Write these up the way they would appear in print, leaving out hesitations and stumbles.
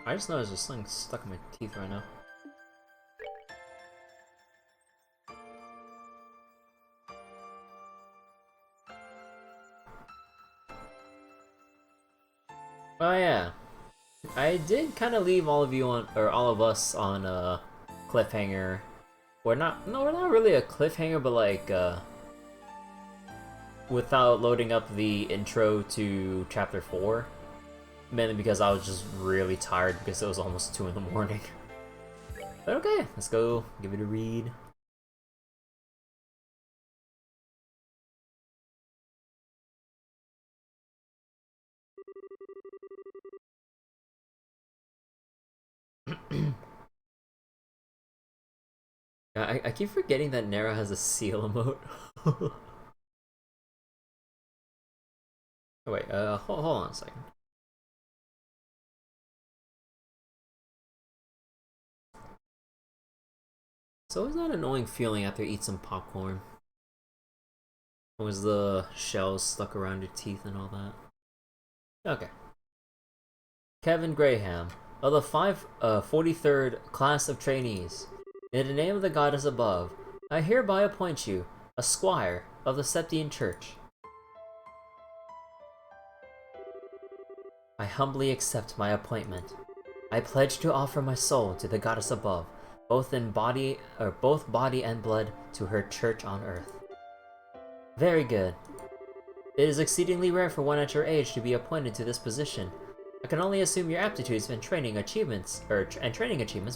I just noticed there's something stuck in my teeth right now. Oh yeah, I did kind of leave all of you on, or all of us on a cliffhanger. We're not, no, we're not really a cliffhanger, but like, without loading up the intro to chapter 4. Mainly because I was just really tired because it was almost 2 in the morning. But okay, let's go give it a read. I keep forgetting that Nara has a seal emote. Oh, wait, hold on a second. It's always that annoying feeling after you eat some popcorn. Always the shells stuck around your teeth and all that. Okay. Kevin Graham, of the 43rd class of trainees. In the name of the goddess above, I hereby appoint you a squire of the Septian Church. I humbly accept my appointment. I pledge to offer my soul to the goddess above, both body and blood, to her church on earth. Very good. It is exceedingly rare for one at your age to be appointed to this position. I can only assume your aptitudes and training achievements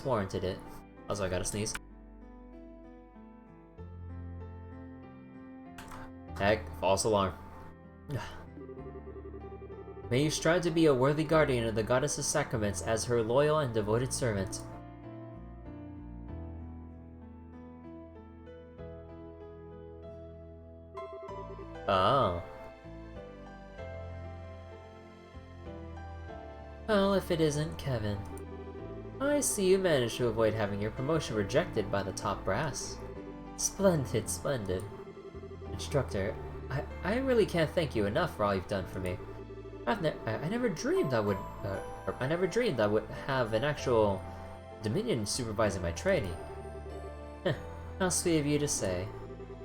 warranted it. Also, I gotta sneeze. Heck, false alarm. May you strive to be a worthy guardian of the goddess's sacraments as her loyal and devoted servant. Oh. Well, if it isn't Kevin. I see you managed to avoid having your promotion rejected by the top brass. Splendid, splendid. Instructor, I really can't thank you enough for all you've done for me. I never dreamed I would have an actual Dominion supervising my training. How sweet of you to say.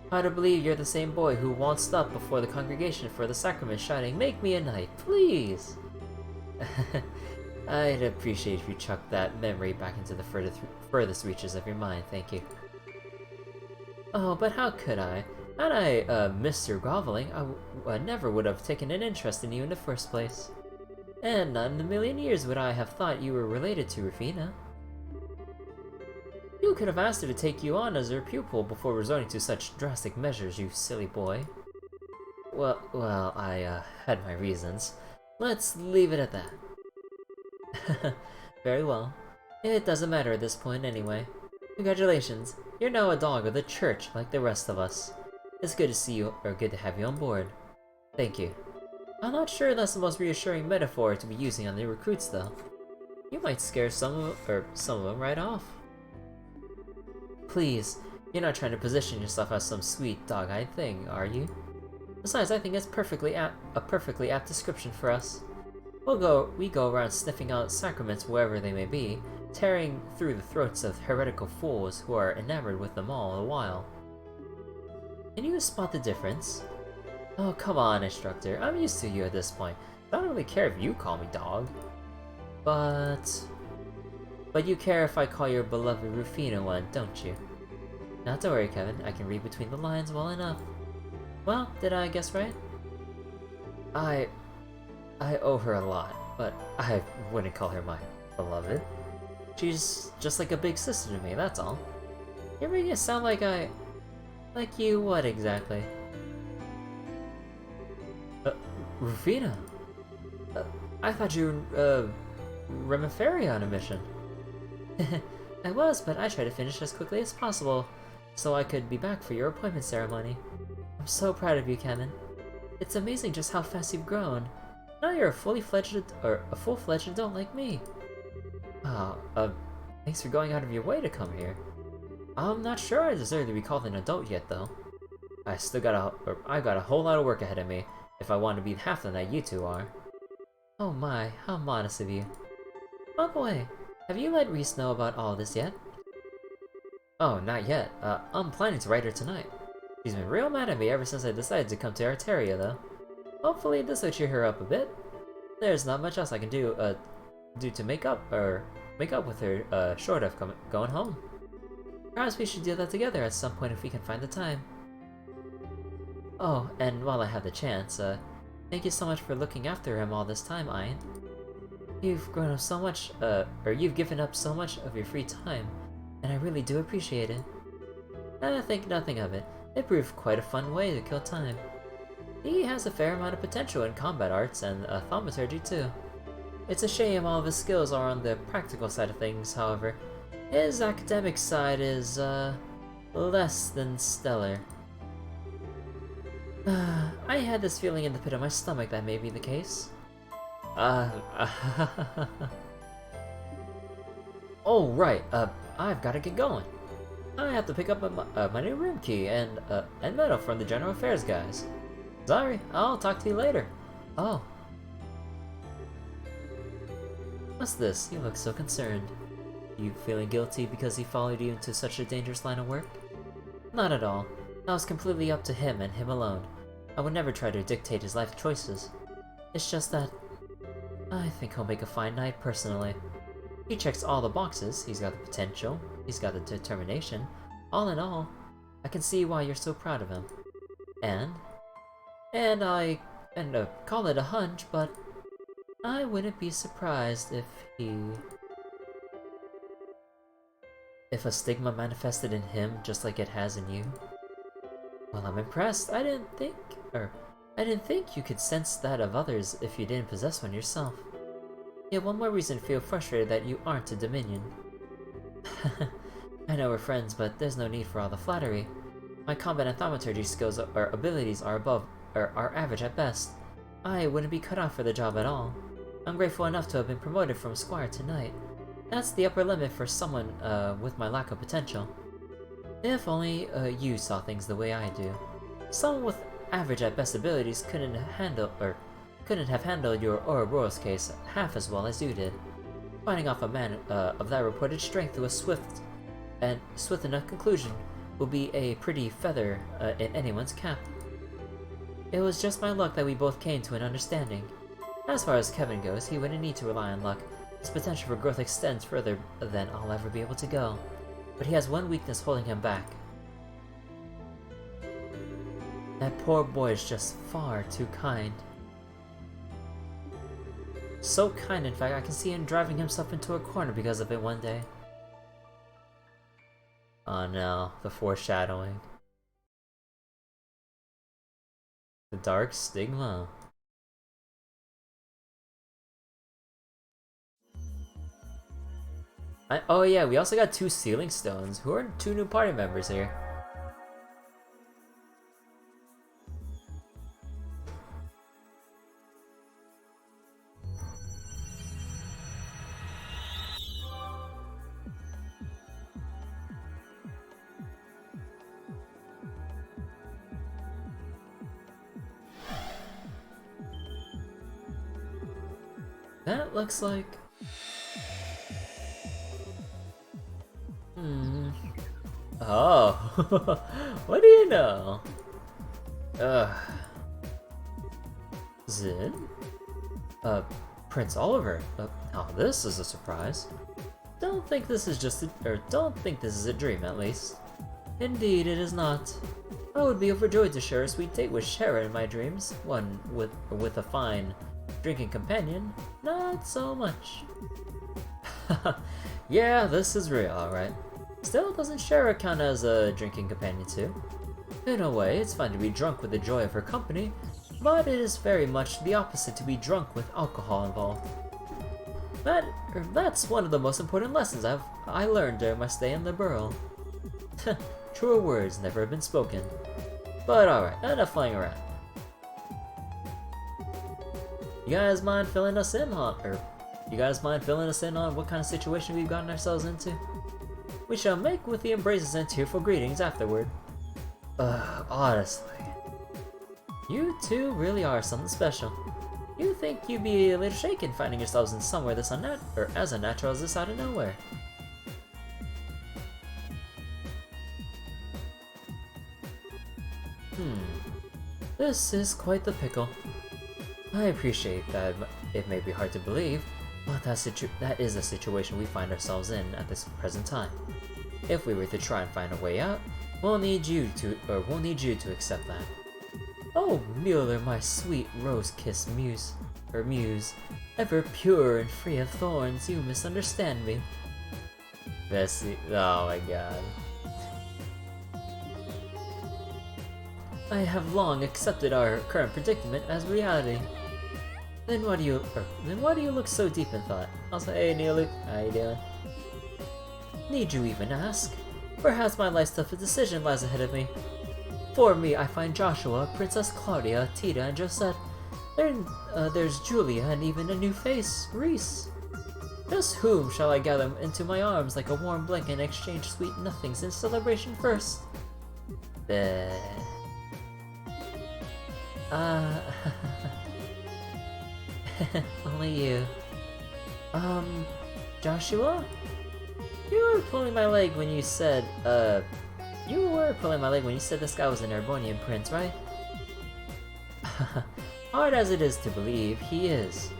Hard to believe you're the same boy who waltzed up before the congregation for the sacrament shouting, "Make me a knight, please!" I'd appreciate if you chucked that memory back into the furthest reaches of your mind, thank you. Oh, but how could I? Had I missed your groveling, I never would have taken an interest in you in the first place. And not in a million years would I have thought you were related to Rufina. You could have asked her to take you on as her pupil before resorting to such drastic measures, you silly boy. Well, I had my reasons. Let's leave it at that. Very well. It doesn't matter at this point anyway. Congratulations, you're now a dog of the church like the rest of us. It's good to see you, or good to have you on board. Thank you. I'm not sure that's the most reassuring metaphor to be using on the recruits though. You might scare some of them right off. Please, you're not trying to position yourself as some sweet dog-eyed thing, are you? Besides, I think it's a perfectly apt description for us. We go around sniffing out sacraments wherever they may be, tearing through the throats of heretical fools who are enamored with them all the while. Can you spot the difference? Oh, come on, instructor. I'm used to you at this point. I don't really care if you call me dog. But you care if I call your beloved Rufina one, don't you? Not to worry, Kevin. I can read between the lines well enough. Well, did I guess right? I owe her a lot, but I wouldn't call her my beloved. She's just like a big sister to me, that's all. You're making it sound like like you what exactly? Rufina? I thought you were, Remiferia on a mission. I was, but I tried to finish as quickly as possible, so I could be back for your appointment ceremony. I'm so proud of you, Kevin. It's amazing just how fast you've grown. Now you're a full-fledged adult like me. Thanks for going out of your way to come here. I'm not sure I deserve to be called an adult yet, though. I've got a whole lot of work ahead of me if I want to be half the knight you two are. Oh my, how modest of you. By the way, have you let Reese know about all this yet? Oh, not yet. I'm planning to write her tonight. She's been real mad at me ever since I decided to come to Arteria, though. Hopefully this will cheer her up a bit. There's not much else I can do to make up with her, short of going home. Perhaps we should do that together at some point if we can find the time. Oh, and while I have the chance, thank you so much for looking after him all this time, Ian. You've grown up so much, or you've given up so much of your free time, and I really do appreciate it. I think nothing of it. It proved quite a fun way to kill time. He has a fair amount of potential in combat arts and thaumaturgy too. It's a shame all of his skills are on the practical side of things, however. His academic side is, less than stellar. I had this feeling in the pit of my stomach that may be the case. Oh, right, I've gotta get going. I have to pick up my new room key and medal from the General Affairs guys. Sorry, I'll talk to you later. Oh. What's this? You look so concerned. You feeling guilty because he followed you into such a dangerous line of work? Not at all. That was completely up to him and him alone. I would never try to dictate his life choices. It's just that I think he'll make a fine knight personally. He checks all the boxes. He's got the potential. He's got the determination. All in all, I can see why you're so proud of him. And I call it a hunch, but I wouldn't be surprised if a stigma manifested in him just like it has in you. Well, I'm impressed. I didn't think you could sense that of others if you didn't possess one yourself. Yet one more reason to feel frustrated that you aren't a Dominion. I know we're friends, but there's no need for all the flattery. My combat and thaumaturgy skills or abilities are average at best. I wouldn't be cut off for the job at all. I'm grateful enough to have been promoted from squire to knight. That's the upper limit for someone with my lack of potential. If only you saw things the way I do. Someone with average at best abilities couldn't have handled your Ouroboros case half as well as you did. Fighting off a man of that reported strength to a swift enough conclusion will be a pretty feather in anyone's cap. It was just my luck that we both came to an understanding. As far as Kevin goes, he wouldn't need to rely on luck. His potential for growth extends further than I'll ever be able to go. But he has one weakness holding him back. That poor boy is just far too kind. So kind, in fact, I can see him driving himself into a corner because of it one day. Oh no, the foreshadowing. The dark stigma. Oh yeah, we also got 2 Sealing Stones. Who are 2 new party members here? That looks like... Oh, what do you know? Zin? Prince Oliver? Oh, this is a surprise. Don't think this is a dream, at least. Indeed, it is not. I would be overjoyed to share a sweet date with Shara in my dreams, one with a fine drinking companion. Not so much. Yeah, this is real, alright. Still, doesn't Shara count as a drinking companion too? In a way, it's fun to be drunk with the joy of her company, but it is very much the opposite to be drunk with alcohol involved. That's one of the most important lessons I learned during my stay in the Burrow. Truer words never have been spoken. But alright, enough flying around. You guys mind filling us in on what kind of situation we've gotten ourselves into? We shall make with the embraces and tearful greetings afterward. Honestly. You two really are something special. You think you'd be a little shaken finding yourselves in somewhere this as unnatural as this out of nowhere. This is quite the pickle. I appreciate that it may be hard to believe, but that is a situation we find ourselves in at this present time. If we were to try and find a way out, we'll need you to accept that. Oh, Mueller, my sweet rose-kissed muse, ever pure and free of thorns, you misunderstand me. Bessie, oh my god. I have long accepted our current predicament as reality. Then why do you look so deep in thought? Also, hey Neely, how you doing? Need you even ask? Perhaps my life's toughest decision lies ahead of me. For me, I find Joshua, Princess Claudia, Tita, and Josette. There's Julia, and even a new face, Reese. Just whom shall I gather into my arms like a warm blanket and exchange sweet nothings in celebration first? Bleh. Only you. Joshua? You were pulling my leg when you said, this guy was an Arbonian prince, right? Hard as it is to believe, he is.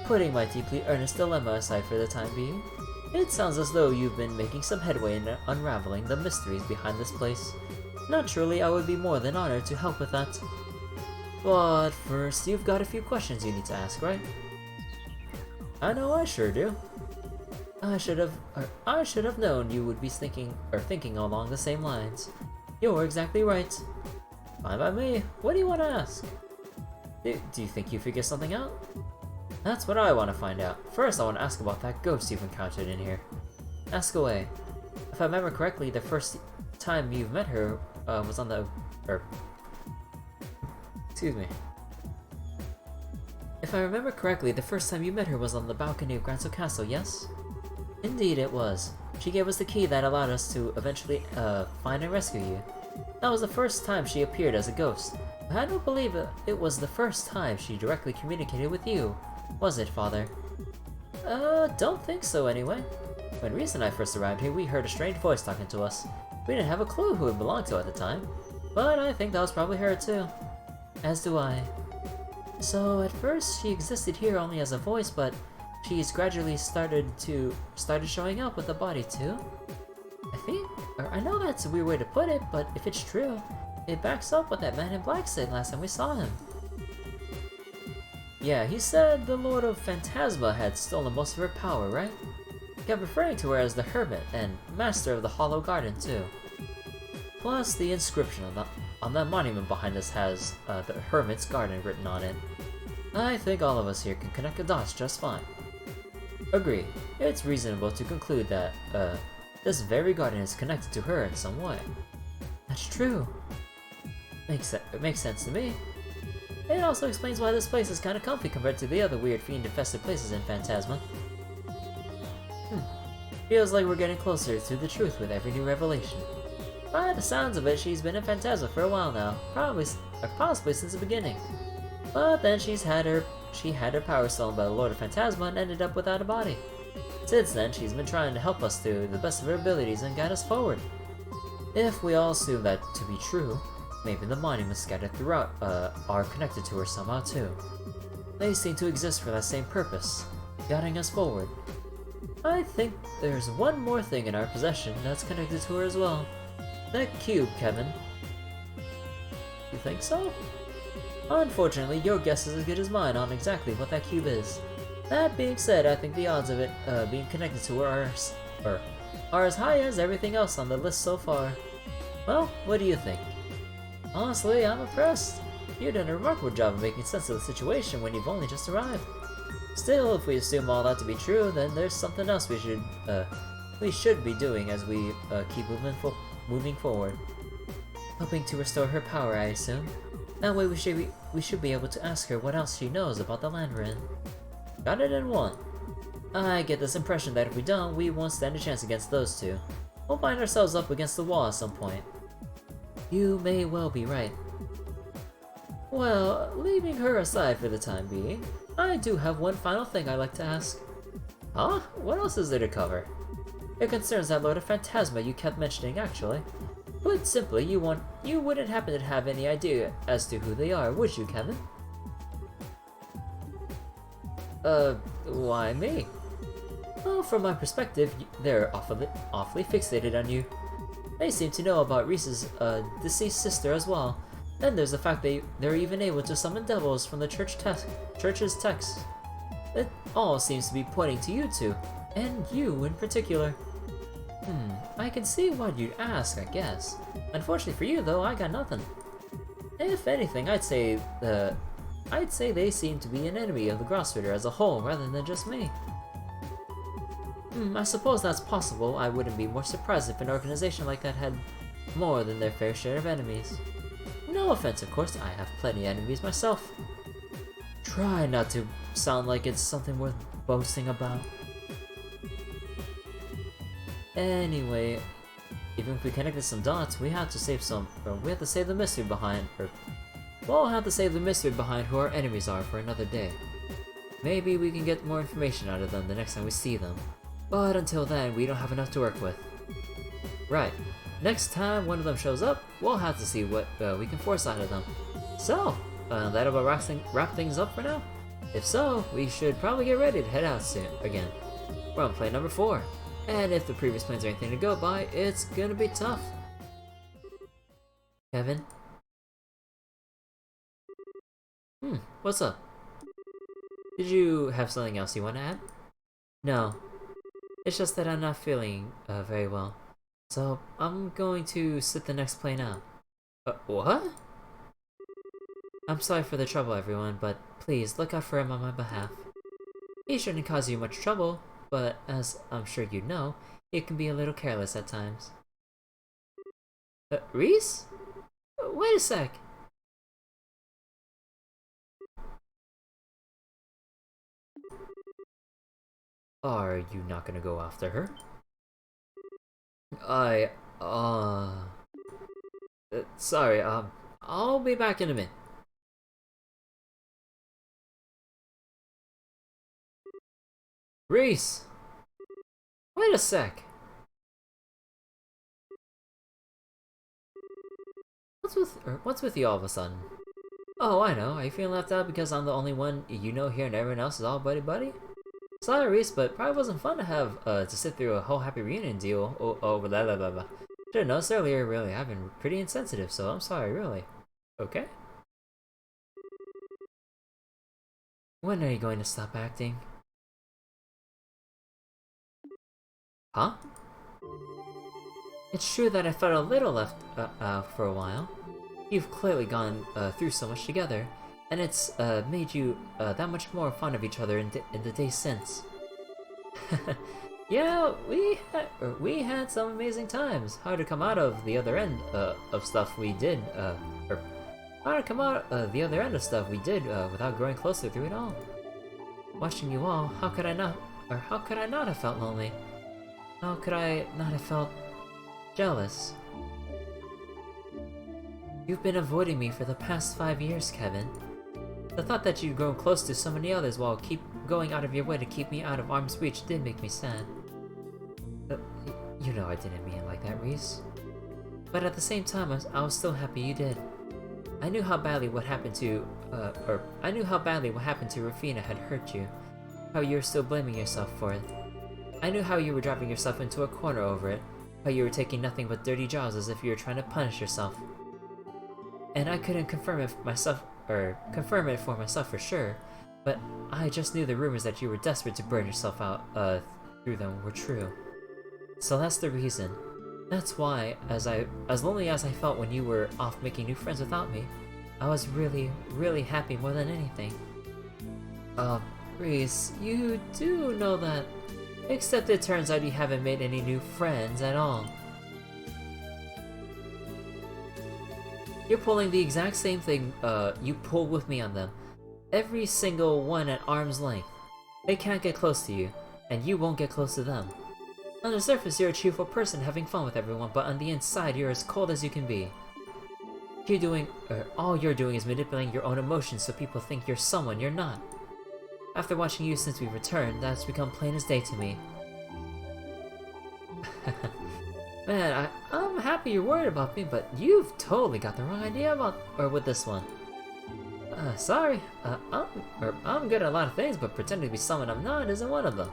Putting my deeply earnest dilemma aside for the time being, it sounds as though you've been making some headway in unraveling the mysteries behind this place. Naturally, I would be more than honored to help with that. But first, you've got a few questions you need to ask, right? I know I sure do. I should have known you would be thinking along the same lines. You're exactly right. Fine by me. What do you want to ask? Do you think you figured something out? That's what I want to find out. First, I want to ask about that ghost you've encountered in here. Ask away. If I remember correctly, the first time you've met her was on the... Excuse me. If I remember correctly, the first time you met her was on the balcony of Granso Castle, yes? Indeed it was. She gave us the key that allowed us to eventually find and rescue you. That was the first time she appeared as a ghost. But I don't believe it was the first time she directly communicated with you. Was it, Father? Don't think so anyway. When Reese and I first arrived here, we heard a strange voice talking to us. We didn't have a clue who it belonged to at the time, but I think that was probably her too. As do I. So at first she existed here only as a voice, but she's gradually started showing up with a body too. I know that's a weird way to put it, but if it's true, it backs up what that man in black said last time we saw him. Yeah, he said the Lord of Phantasma had stolen most of her power, right? He kept referring to her as the Hermit and Master of the Hollow Garden too. Plus, the inscription on that monument behind us has the Hermit's Garden written on it. I think all of us here can connect the dots just fine. Agree. It's reasonable to conclude that this very garden is connected to her in some way. That's true. It makes sense to me. It also explains why this place is kinda comfy compared to the other weird fiend-infested places in Phantasma. Feels like we're getting closer to the truth with every new revelation. By the sounds of it, she's been in Phantasma for a while now, possibly since the beginning. But then she had her power stolen by the Lord of Phantasma and ended up without a body. Since then, she's been trying to help us to the best of her abilities and guide us forward. If we all assume that to be true, maybe the monuments scattered throughout are connected to her somehow too. They seem to exist for that same purpose, guiding us forward. I think there's one more thing in our possession that's connected to her as well. That cube, Kevin. You think so? Unfortunately, your guess is as good as mine on exactly what that cube is. That being said, I think the odds of it being connected to her are as high as everything else on the list so far. Well, what do you think? Honestly, I'm impressed. You've done a remarkable job of making sense of the situation when you've only just arrived. Still, if we assume all that to be true, then there's something else we should be doing as we keep moving forward. Hoping to restore her power, I assume. That way we should be able to ask her what else she knows about the land we're in. Got it in one. I get this impression that if we don't, we won't stand a chance against those two. We'll find ourselves up against the wall at some point. You may well be right. Well, leaving her aside for the time being, I do have one final thing I'd like to ask. Huh? What else is there to cover? It concerns that Lord of Phantasma you kept mentioning, actually. Put simply, you wouldn't happen to have any idea as to who they are, would you, Kevin? Why me? Well, from my perspective, they're awfully fixated on you. They seem to know about Reese's deceased sister as well. Then there's the fact they're even able to summon devils from the church's texts. It all seems to be pointing to you two, and you in particular. I can see why you'd ask, I guess. Unfortunately for you, though, I got nothing. If anything, I'd say they seem to be an enemy of the Grossritter as a whole, rather than just me. I suppose that's possible. I wouldn't be more surprised if an organization like that had more than their fair share of enemies. No offense, of course, I have plenty of enemies myself. Try not to sound like it's something worth boasting about. Anyway, even if we connected some dots, we have to save the mystery behind, we'll have to save the mystery behind who our enemies are for another day. Maybe we can get more information out of them the next time we see them. But until then, we don't have enough to work with. Right. Next time one of them shows up, we'll have to see what we can force out of them. So, that about wrap things up for now? If so, we should probably get ready to head out soon again. We're on plane number 4. And if the previous planes are anything to go by, it's gonna be tough. Kevin? What's up? Did you have something else you want to add? No. It's just that I'm not feeling very well. So, I'm going to sit the next plane out. What? I'm sorry for the trouble, everyone, but please look out for him on my behalf. He shouldn't cause you much trouble, but as I'm sure you know, he can be a little careless at times. Reese? Wait a sec! Are you not gonna go after her? Sorry, I'll be back in a minute. Reese! Wait a sec! What's with you all of a sudden? Oh, I know. Are you feeling left out because I'm the only one you know here and everyone else is all buddy-buddy? Sorry, Reese, but probably wasn't fun to have to sit through a whole happy reunion deal over blah blah blah blah. Should've noticed earlier, really. I've been pretty insensitive, so I'm sorry, really. Okay? When are you going to stop acting? Huh? It's true that I felt a little left out for a while. You've clearly gone through so much together, and it's made you that much more fond of each other in the days since. Yeah, we had some amazing times. Hard to come out of the other end of stuff we did, hard to come out the other end of stuff we did without growing closer through it all. Watching you all, how could I not have felt lonely? How could I not have felt jealous? You've been avoiding me for the past 5 years, Kevin. The thought that you'd grown close to so many others while keep going out of your way to keep me out of arm's reach did make me sad. You know I didn't mean it like that, Reese. But at the same time, I was still happy you did. I knew how badly what happened to Rafina had hurt you. How you were still blaming yourself for it. I knew how you were driving yourself into a corner over it. How you were taking nothing but dirty jobs as if you were trying to punish yourself. And I couldn't confirm it for myself for sure, but I just knew the rumors that you were desperate to burn yourself out through them were true. So that's the reason. That's why, as lonely as I felt when you were off making new friends without me, I was really, really happy more than anything. Reese, you do know that. Except it turns out you haven't made any new friends at all. You're pulling the exact same thing you pulled with me on them. Every single one at arm's length. They can't get close to you, and you won't get close to them. On the surface, you're a cheerful person having fun with everyone, but on the inside, you're as cold as you can be. All you're doing is manipulating your own emotions so people think you're someone you're not. After watching you since we returned, that's become plain as day to me. Man, I'm happy you're worried about me, but you've totally got the wrong idea with this one. Sorry. I'm good at a lot of things, but pretending to be someone I'm not isn't one of them.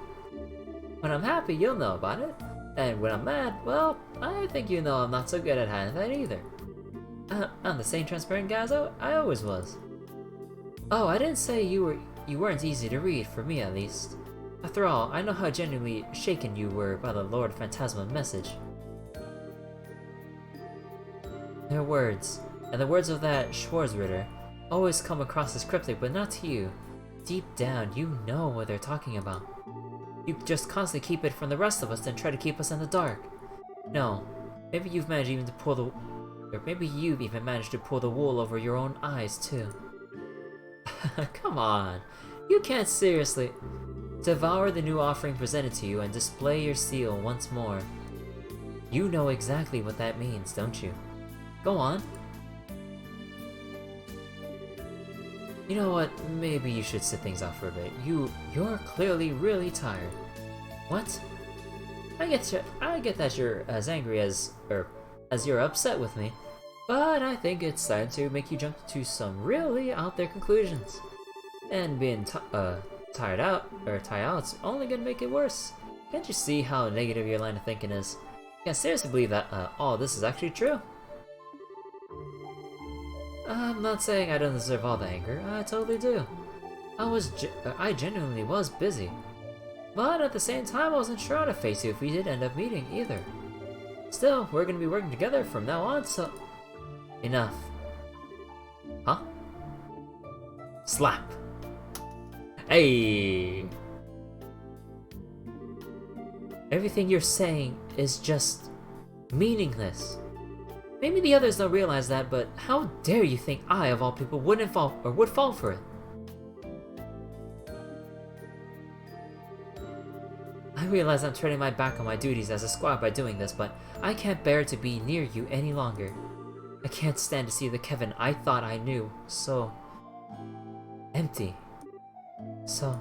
When I'm happy, you'll know about it. And when I'm mad, well, I think you know I'm not so good at hiding that either. I'm the same transparent guy as I always was. Oh, I didn't say you weren't easy to read, for me at least. After all, I know how genuinely shaken you were by the Lord Phantasma message. Their words, and the words of that Schwarzritter, always come across as cryptic, but not to you. Deep down, you know what they're talking about. You just constantly keep it from the rest of us and try to keep us in the dark. No, maybe you've managed even to pull the... Or maybe you've even managed to pull the wool over your own eyes, too. Come on, you can't seriously... Devour the new offering presented to you and display your seal once more. You know exactly what that means, don't you? Go on. You know what, maybe you should sit things out for a bit. You're clearly really tired. What? I get that you're as angry as you're upset with me, but I think it's time to make you jump to some really out there conclusions. And being tired out's only gonna make it worse. Can't you see how negative your line of thinking is? You can't seriously believe that all this is actually true. I'm not saying I don't deserve all the anger, I totally do. I genuinely was busy. But at the same time, I wasn't sure how to face you if we did end up meeting either. Still, we're gonna be working together from now on, so... Enough. Huh? Slap. Hey! Everything you're saying is just... meaningless. Maybe the others don't realize that, but how dare you think I, of all people, would fall for it? I realize I'm turning my back on my duties as a squad by doing this, but I can't bear to be near you any longer. I can't stand to see the Kevin I thought I knew so... empty. So...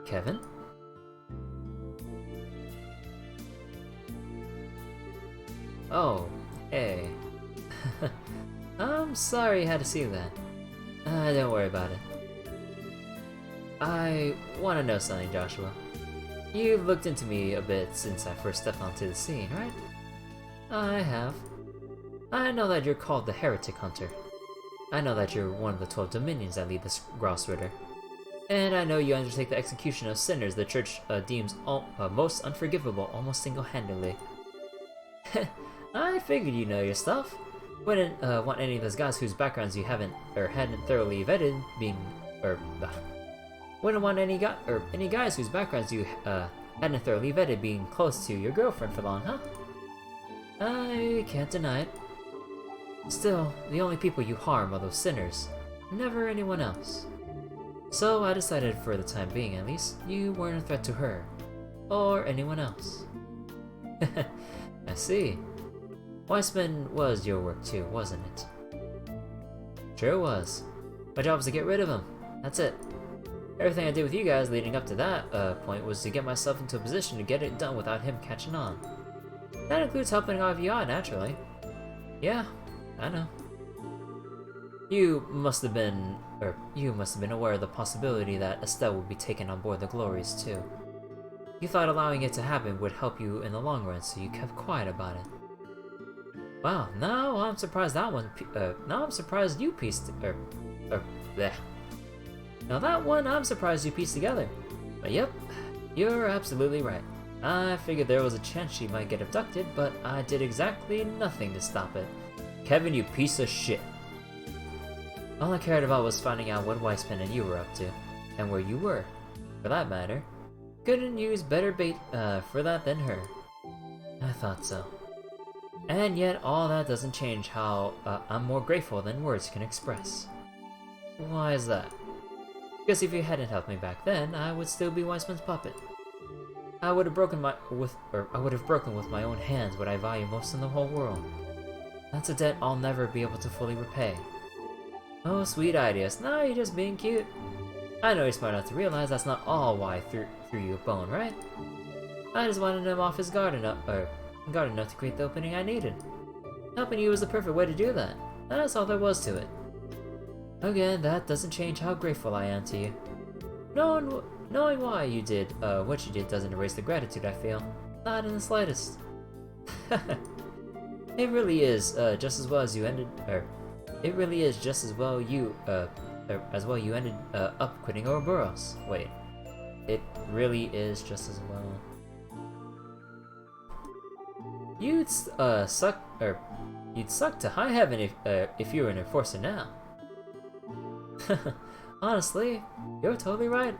Kevin? Oh, hey. I'm sorry you had to see that. Don't worry about it. I want to know something, Joshua. You've looked into me a bit since I first stepped onto the scene, right? I have. I know that you're called the Heretic Hunter. I know that you're one of the 12 dominions that lead the Grossritter. And I know you undertake the execution of sinners the Church deems most unforgivable almost single-handedly. I figured you know your stuff. Wouldn't want any of those guys whose backgrounds you hadn't thoroughly vetted wouldn't want any guys whose backgrounds you hadn't thoroughly vetted being close to your girlfriend for long, huh? I can't deny it. Still, the only people you harm are those sinners, never anyone else. So I decided, for the time being at least, you weren't a threat to her, or anyone else. I see. Weissman was your work too, wasn't it? Sure was. My job was to get rid of him. That's it. Everything I did with you guys leading up to that point was to get myself into a position to get it done without him catching on. That includes helping all of you out, naturally. Yeah, I know. You must have been aware of the possibility that Estelle would be taken on board the Glories too. You thought allowing it to happen would help you in the long run, so you kept quiet about it. Wow, now I'm surprised now I'm surprised you pieced bleh. Now that one I'm surprised you pieced together. But yep, you're absolutely right. I figured there was a chance she might get abducted, but I did exactly nothing to stop it. Kevin, you piece of shit. All I cared about was finding out what Weissman and you were up to, and where you were. For that matter, couldn't use better bait for that than her. I thought so. And yet, all that doesn't change how I'm more grateful than words can express. Why is that? Because if you hadn't helped me back then, I would still be Weissman's puppet. I would have broken with my own hands what I value most in the whole world. That's a debt I'll never be able to fully repay. Oh, sweet ideas. No, you're just being cute. I know you're smart enough to realize that's not all why I threw you a bone, right? I just wanted him off his guard enough to create the opening I needed. Helping you was the perfect way to do that. That's all there was to it. Again, that doesn't change how grateful I am to you. Knowing why you did what you did doesn't erase the gratitude I feel. Not in the slightest. It really is just as well as you ended. It really is just as well you ended up quitting Ouroboros. Wait, it really is just as well. You'd suck to high heaven if you were an enforcer now. Honestly, you're totally right.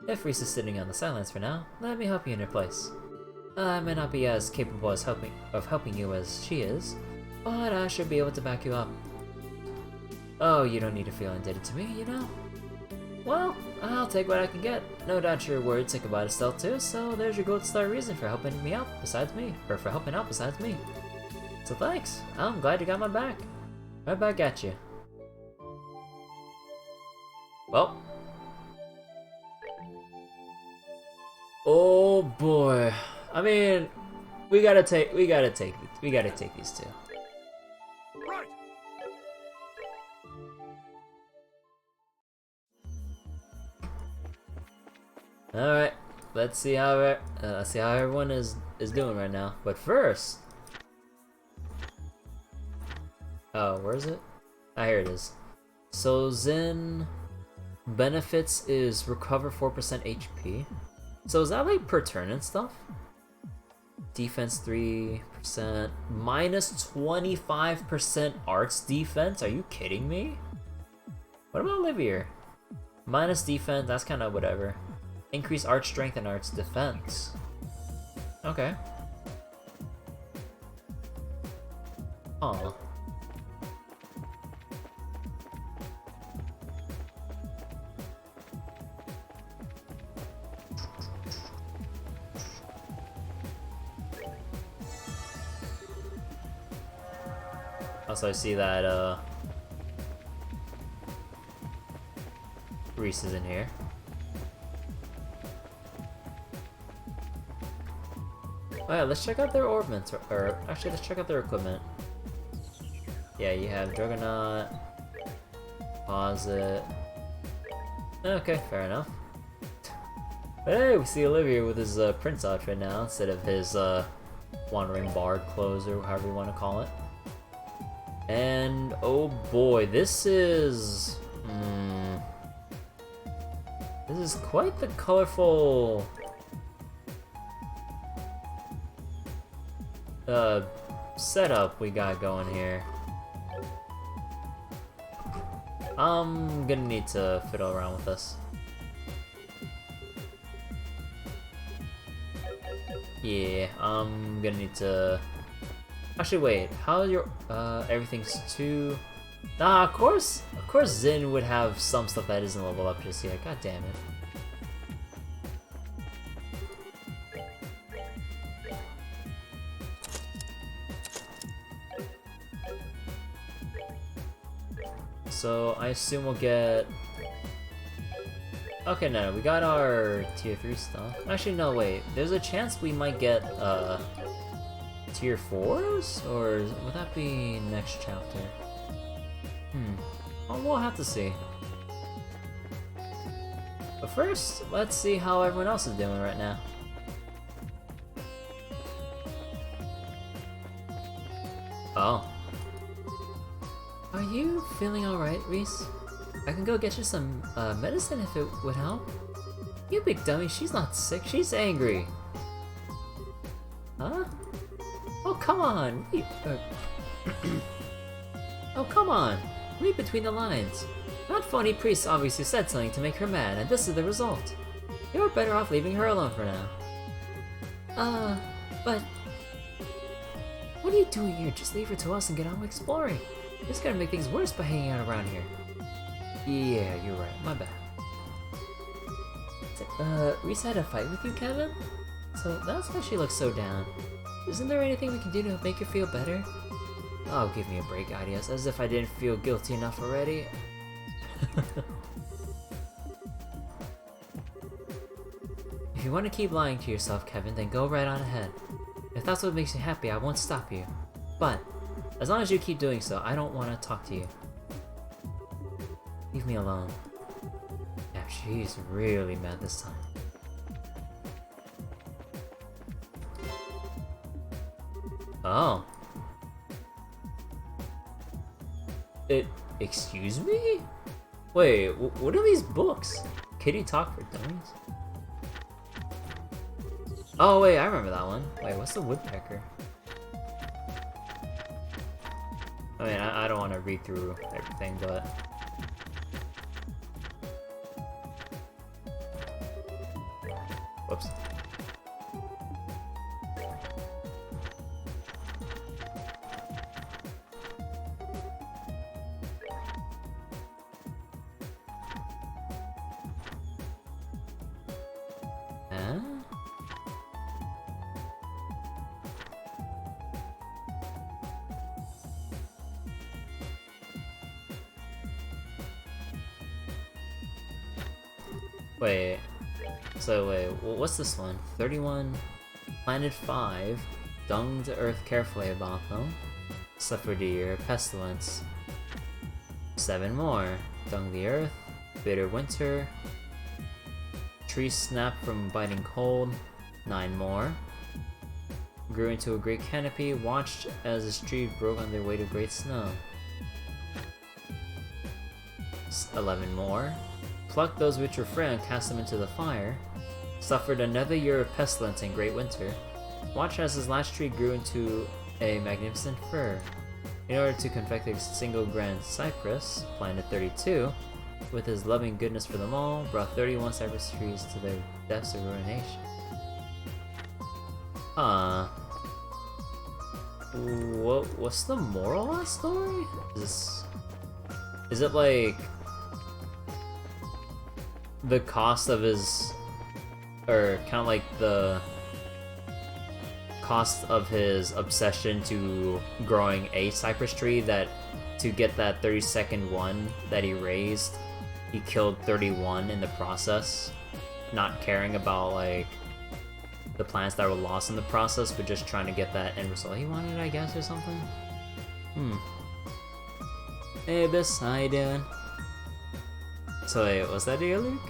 If Reese is sitting on the sidelines for now, let me help you in her place. I may not be as capable of helping you as she is, but I should be able to back you up. Oh, you don't need to feel indebted to me, you know? Well, I'll take what I can get. No doubt you're worried sick about Estelle too, so there's your gold star reason for helping out besides me. So thanks. I'm glad you got my back. Right back at you. Well. Oh boy. I mean, we gotta take these two. Right. All right, let's see how everyone is doing right now. But first, oh, where is it? Ah, here it is. So Zen benefits is recover 4% HP. So is that like per turn and stuff? Defense 3%, minus 25% arts defense. Are you kidding me? What about Olivier? Minus defense, that's kind of whatever. Increase arch strength and arch defense. Okay. Aw. Also, I see that Reese is in here. Oh yeah, let's check out their orbments, or actually let's check out their equipment. Yeah, you have Juggernaut, pause it. Okay, fair enough. But hey, we see Olivier with his prince outfit now, instead of his wandering bard clothes, or however you want to call it. And oh boy, this is quite the colorful setup we got going here. I'm gonna need to fiddle around with this. Yeah, I'm gonna need to. Actually, wait. How your everything's too? Nah, of course Zin would have some stuff that isn't leveled up just yet. God damn it. So I assume we'll get. Okay, no, we got our tier 3 stuff. Actually, no, wait. There's a chance we might get tier 4s, or would that be next chapter? Well, we'll have to see. But first, let's see how everyone else is doing right now. Oh. Are you feeling alright, Reese? I can go get you some medicine if it would help. You big dummy, she's not sick, she's angry. Huh? Oh, come on! Read, oh, come on! Read between the lines. That phony priest obviously said something to make her mad, and this is the result. You're better off leaving her alone for now. But... What are you doing here? Just leave her to us and get on with exploring. You're just gonna make things worse by hanging out around here. Yeah, you're right. My bad. Reese had a fight with you, Kevin? So that's why she looks so down. Isn't there anything we can do to make her feel better? Oh, give me a break, ideas, as if I didn't feel guilty enough already. If you want to keep lying to yourself, Kevin, then go right on ahead. If that's what makes you happy, I won't stop you. But, as long as you keep doing so, I don't want to talk to you. Leave me alone. Yeah, she's really mad this time. Oh. Excuse me? Wait, what are these books? Kitty Talk for Dummies? Oh wait, I remember that one. Wait, what's the woodpecker? I mean, I don't want to read through everything, but... Whoops. Huh? Wait, so wait, what's this one? 31, Planet 5, dung to earth carefully about them, suffered a year, pestilence. 7 more, dung the earth, bitter winter, tree snapped from biting cold. 9 more, grew into a great canopy, watched as the street broke on their way to great snow. 11 more. Plucked those which were frail and cast them into the fire. Suffered another year of pestilence and great winter. Watched as his last tree grew into a magnificent fir. In order to confect a single grand cypress, planted 32, with his loving goodness for them all, brought 31 cypress trees to their depths of ruination. Huh. What's the moral of that story? Is it like... the cost of his, or kind of like the cost of his obsession to growing a cypress tree, that to get that 32nd one that he raised, he killed 31 in the process, not caring about like the plants that were lost in the process, but just trying to get that end result he wanted, I guess, or something? Hey Abyss, how you doing? So wait, was that you, Luke?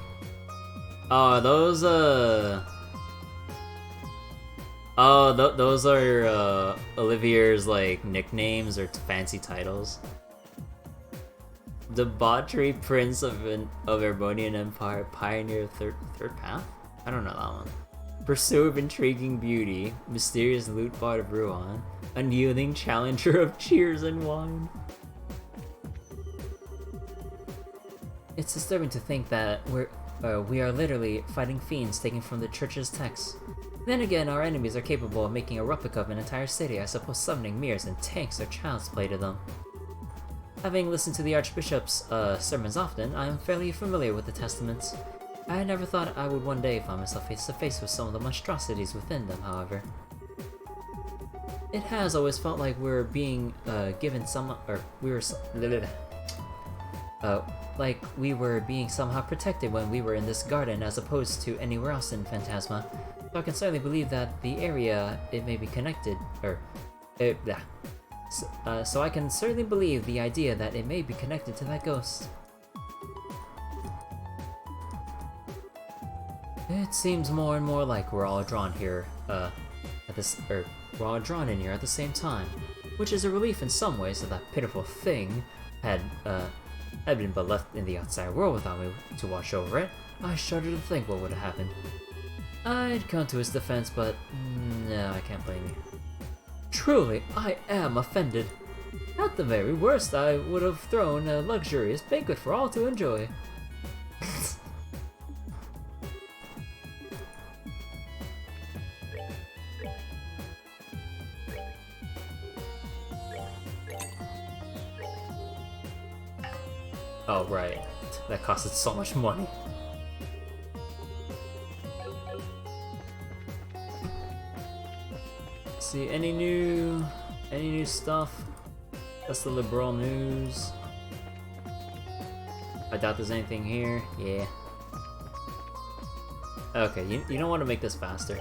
Oh, those those are Olivier's like nicknames or fancy titles. Debauchery Prince of Erbonian Empire, Pioneer third Path? I don't know that one. Pursuer of Intriguing Beauty, Mysterious Loot Bard of Ruan, Unyielding Challenger of Cheers and Wine. It's disturbing to think that we are literally fighting fiends taken from the church's texts. Then again, our enemies are capable of making a replica of an entire city. I suppose summoning mirrors and tanks are child's play to them. Having listened to the Archbishop's sermons often, I am fairly familiar with the Testaments. I never thought I would one day find myself face to face with some of the monstrosities within them, however. It has always felt like we're being given some, or we were, like we were being somehow protected when we were in this garden as opposed to anywhere else in Phantasma. So I can certainly believe that the area it may be connected, or so I can certainly believe the idea that it may be connected to that ghost. It seems more and more like we're all drawn here, we're all drawn in here at the same time, which is a relief in some ways that that pitiful thing had been but left in the outside world without me to watch over it. I shudder to think what would have happened. I'd come to his defense, but no, I can't blame you. Truly, I am offended. At the very worst, I would have thrown a luxurious banquet for all to enjoy. Oh, right. That costed so much money. see, any new stuff? That's the liberal news. I doubt there's anything here. Yeah. Okay, you don't want to make this faster.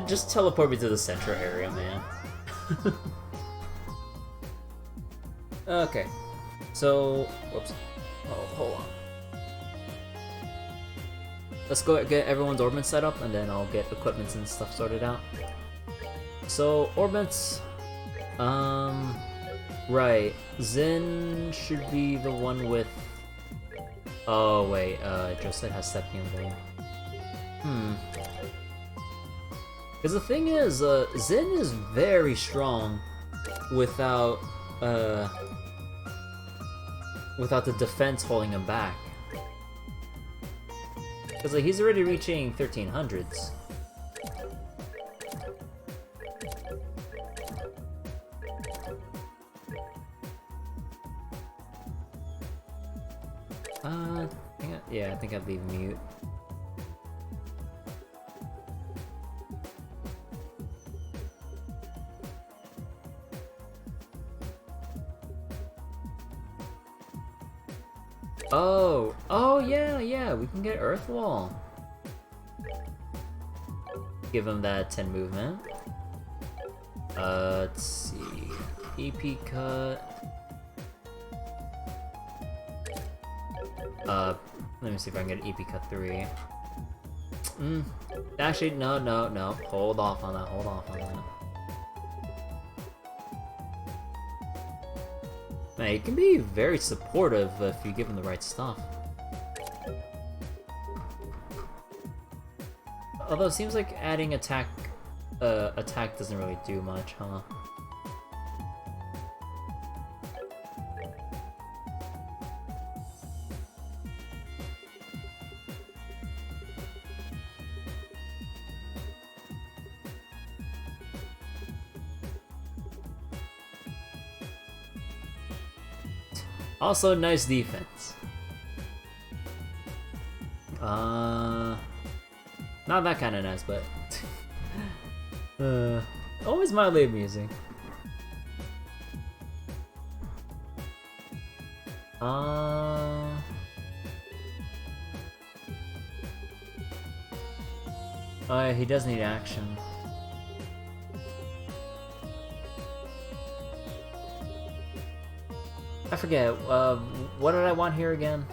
Just teleport me to the central area, man. Okay. So, whoops. Oh, hold on. Let's go get everyone's orbits set up, and then I'll get equipments and stuff sorted out. So, orbits. Right. Zen should be the one with... Oh, wait. Josette has Septium there. Because the thing is, Zen is very strong without the defense holding him back. Because like, he's already reaching 1300s. I think I'd leave mute. Oh yeah, we can get Earth Wall. Give him that 10 movement. Let's see. EP cut. Let me see if I can get EP cut 3. Actually, no. Hold off on that. Man, he can be very supportive if you give him the right stuff. Although it seems like adding attack doesn't really do much, huh? Also, nice defense. Not that kind of nice, but always mildly amusing. He does need action. I forget, what did I want here again?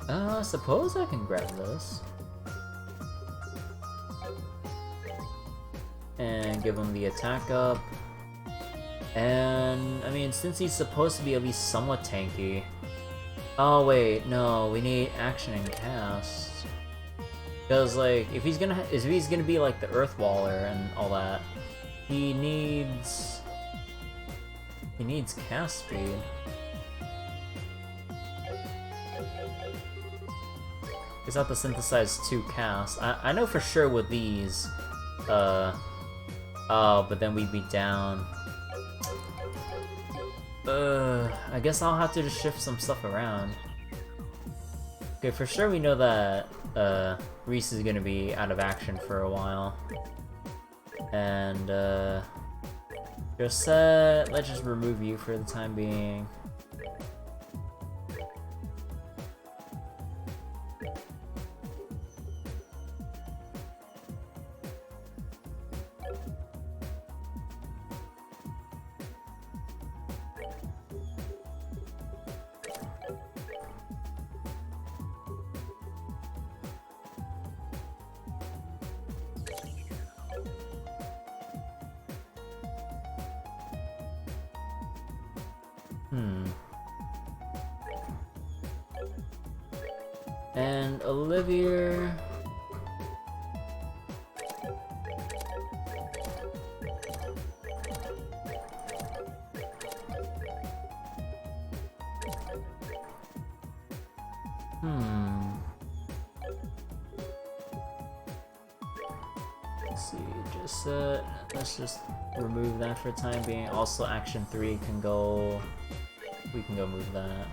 I suppose I can grab this. And give him the attack up. And, I mean, since he's supposed to be at least somewhat tanky... Oh wait, no, we need action and cast. Because, like, if he's gonna be like the Earth Waller and all that, he needs cast speed. He's have to synthesize 2 casts. I know for sure with these, oh, but then we'd be down. I guess I'll have to just shift some stuff around. Okay, for sure we know that, Reese is gonna be out of action for a while. And, Josette, let's just remove you for the time being. And Olivia... Let's see, just let's just remove that for the time being. Also, action 3 can go. We can go move that.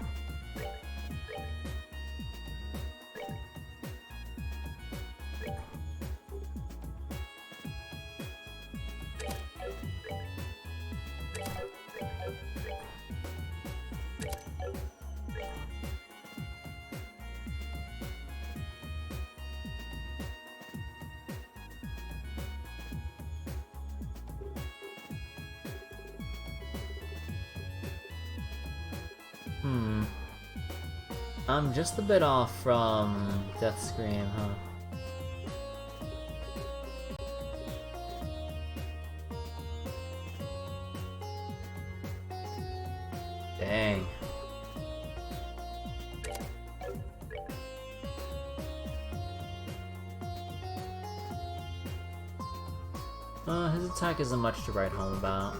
I'm just a bit off from Death Scream, huh? Dang. His attack isn't much to write home about.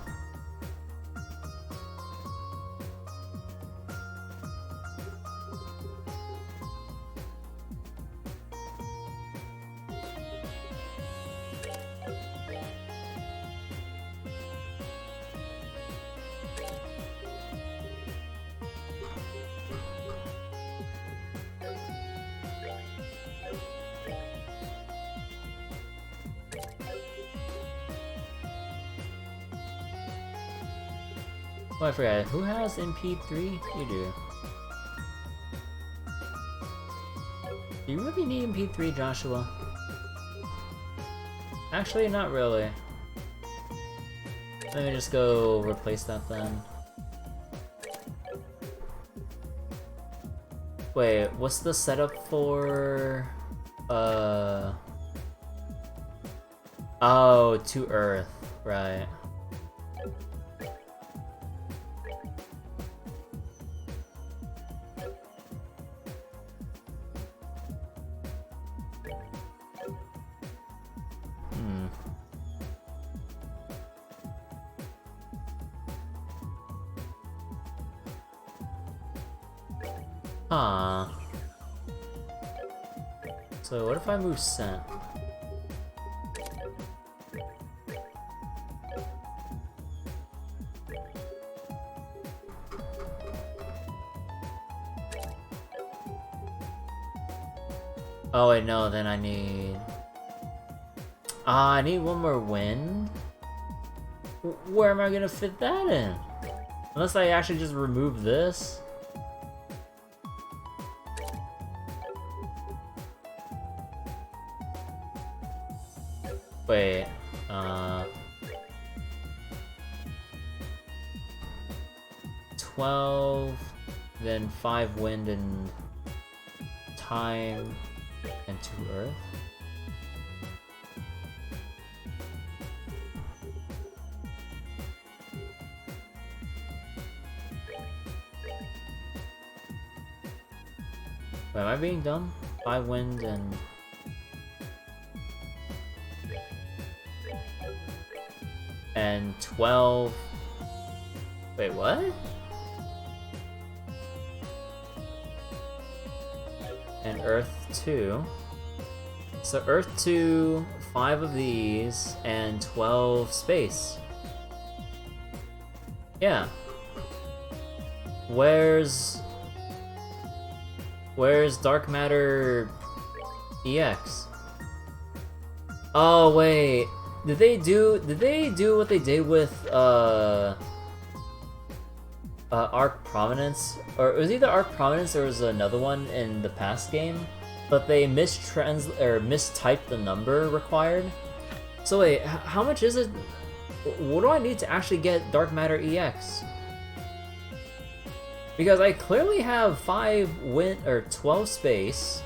Oh, I forgot. Who has MP3? You do. Do you really need MP3, Joshua? Actually, not really. Let me just go replace that then. Wait, what's the setup for... Oh, to Earth, right. Huh. So what if I move Scent? Oh wait, no, then I need... I need one more wind? Where am I gonna fit that in? Unless I actually just remove this? Wait, 12, then 5 wind and time, and 2 earth. Wait, am I being dumb? 5 wind and 12. Wait, what? And Earth 2. So Earth 2, 5 of these, and 12 space. Yeah. Where's Dark Matter EX? Oh wait. Did they do what they did with Arc Prominence? Or it was either Arc Prominence or it was another one in the past game, but they mistyped the number required. So wait, how much is it? What do I need to actually get Dark Matter EX? Because I clearly have 5 wind or 12 space,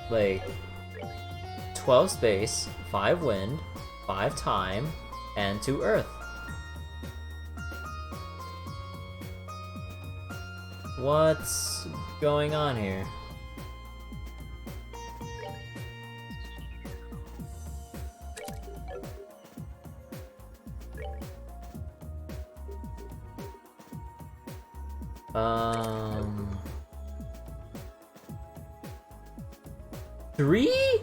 like 12 space, 5 wind, 5 time, and 2 earth. What's going on here? Three?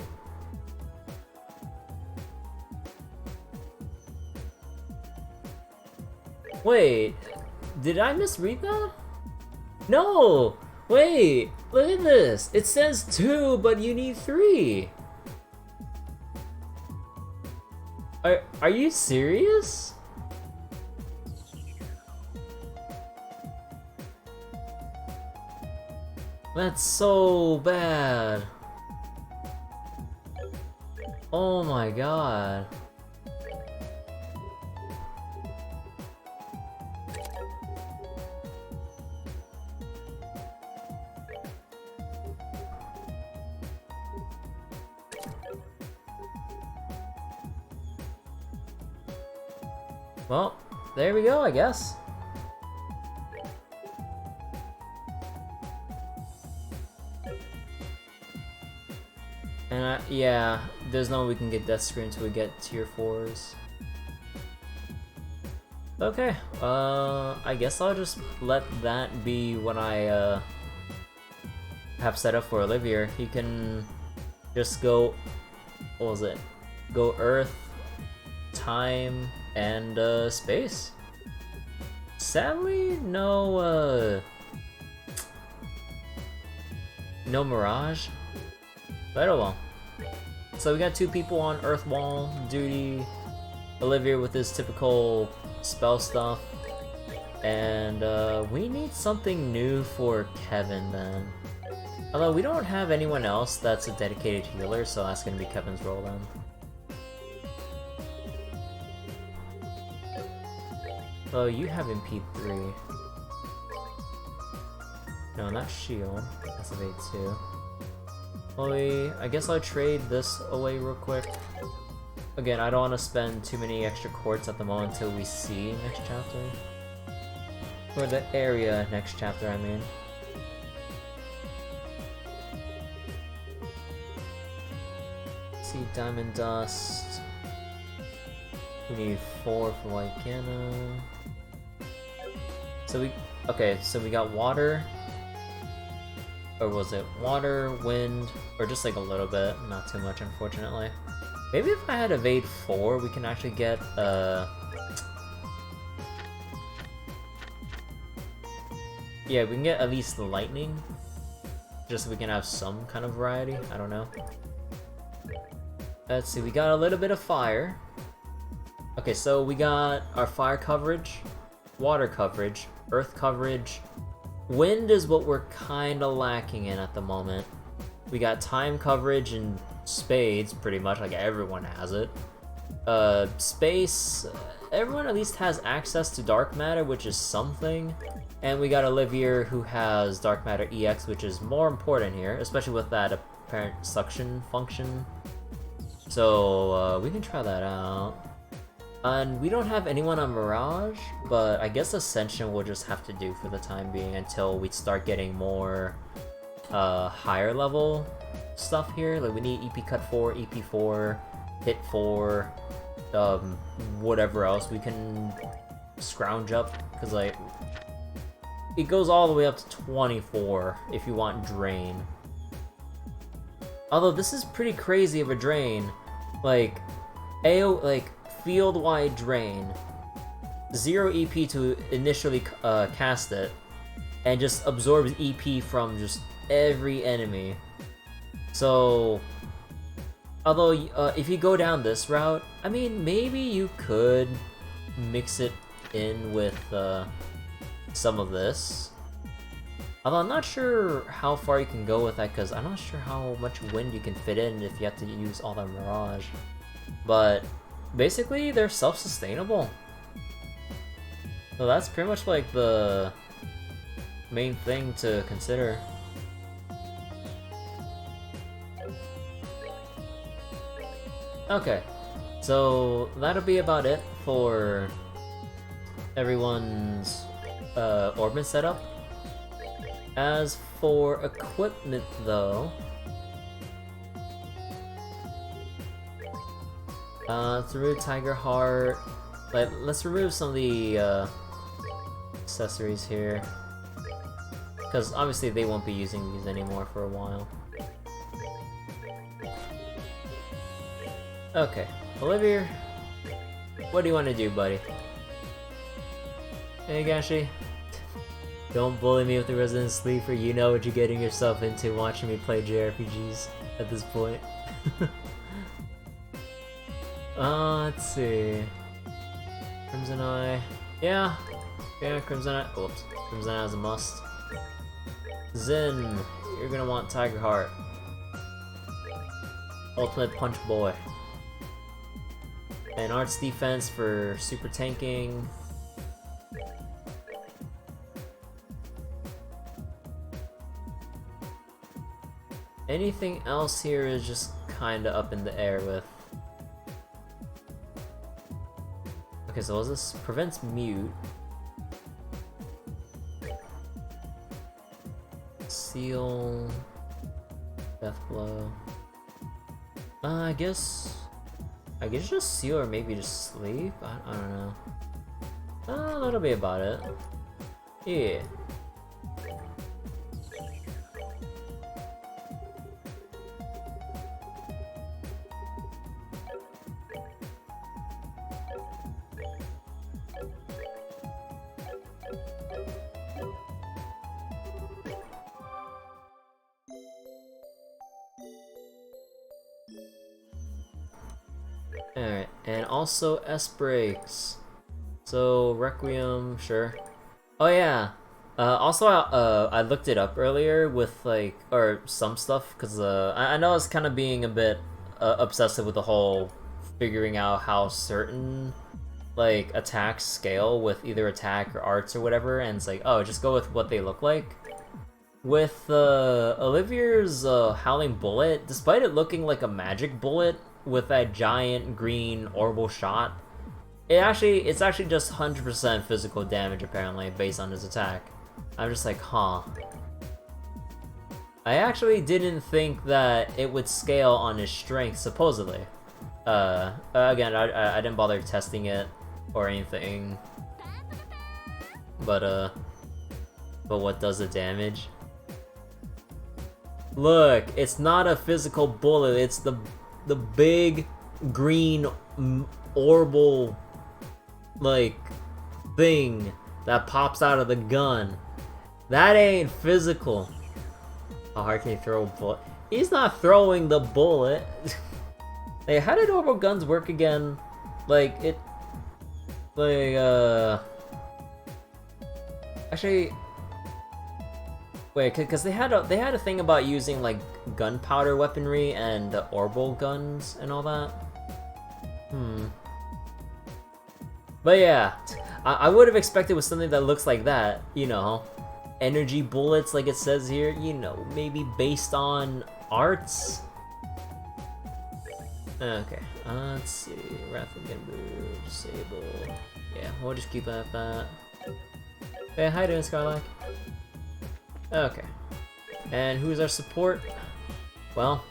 Wait, did I misread that? No! Wait, look at this! It says 2, but you need 3! Are you serious? That's so bad. Oh my god. Well, there we go, I guess. And yeah, there's no way we can get Death Screen until we get tier 4s. Okay, I guess I'll just let that be what I have set up for Olivier. He can just go, what was it? Go Earth, Time, and Space. Sadly, no Mirage. But oh well. So we got 2 people on Earth Wall duty. Olivier with his typical spell stuff. And we need something new for Kevin then. Although we don't have anyone else that's a dedicated healer, so that's gonna be Kevin's role then. Oh, you have MP3. No, not shield. That's a V2. Well, I guess I'll trade this away real quick. Again, I don't want to spend too many extra quartz at the moment until we see next chapter. Or the area next chapter, I mean. Let's see, diamond dust. We need 4 for Lycana. So we got water. Or was it water, wind, or just like a little bit, not too much unfortunately. Maybe if I had evade 4, we can actually get yeah, we can get at least the lightning. Just so we can have some kind of variety, I don't know. Let's see, we got a little bit of fire. Okay, so we got our fire coverage, water coverage, earth coverage. Wind is what we're kinda lacking in at the moment. We got time coverage and spades, pretty much, like everyone has it. Space, everyone at least has access to dark matter, which is something. And we got Olivier who has dark matter EX, which is more important here, especially with that apparent suction function. So we can try that out. And we don't have anyone on Mirage, but I guess Ascension will just have to do for the time being until we start getting more higher level stuff here. Like we need EP Cut 4, EP 4, Hit 4, whatever else we can scrounge up, because like it goes all the way up to 24 if you want Drain. Although this is pretty crazy of a drain, like field-wide drain, 0 EP to initially cast it, and just absorbs EP from just every enemy. So, although if you go down this route, I mean, maybe you could mix it in with some of this. Although I'm not sure how far you can go with that, because I'm not sure how much wind you can fit in if you have to use all that Mirage. But basically, they're self-sustainable. So that's pretty much like the main thing to consider. Okay, so that'll be about it for everyone's orbit setup. As for equipment though, let's remove Tiger Heart. Let's remove some of the accessories here, because obviously they won't be using these anymore for a while. Okay, Olivier, what do you want to do, buddy? Hey Gashi, don't bully me with the Resident Sleeper. You know what you're getting yourself into watching me play JRPGs at this point. Let's see. Crimson Eye. Yeah. Yeah, Crimson Eye. Oops. Crimson Eye is a must. Zen, you're gonna want Tiger Heart. Ultimate Punch Boy. And Arts Defense for super tanking. Anything else here is just kinda up in the air with. Okay, so was this prevents mute. Seal. Death blow. I guess just seal or maybe just sleep? I don't know. That'll be about it. Yeah. Alright, and also S-Breaks. So, Requiem, sure. Oh yeah, also I looked it up earlier with like, or some stuff, because I know I was kind of being a bit obsessive with the whole figuring out how certain like attacks scale with either attack or arts or whatever, and it's like, oh, just go with what they look like. With Olivier's Howling Bullet, despite it looking like a magic bullet with that giant green orbital shot, it's actually just 100% physical damage apparently based on his attack. I'm just like, huh. I actually didn't think that it would scale on his strength, supposedly. Again, I didn't bother testing it or anything. But what does the damage? Look, it's not a physical bullet, it's the big green orbital like thing that pops out of the gun. That ain't physical. How hard can he throw a bullet? He's not throwing the bullet. Hey, how did orbital guns work again? Like actually, wait, because they had a thing about using like gunpowder weaponry and orbital guns and all that. But yeah, I would have expected with something that looks like that, you know, energy bullets like it says here, you know, maybe based on arts. Okay, let's see, Wrath of Genbu, disable. Yeah, we'll just keep it at that. Hey, how you doing, Skylark? Okay, and who's our support? Well,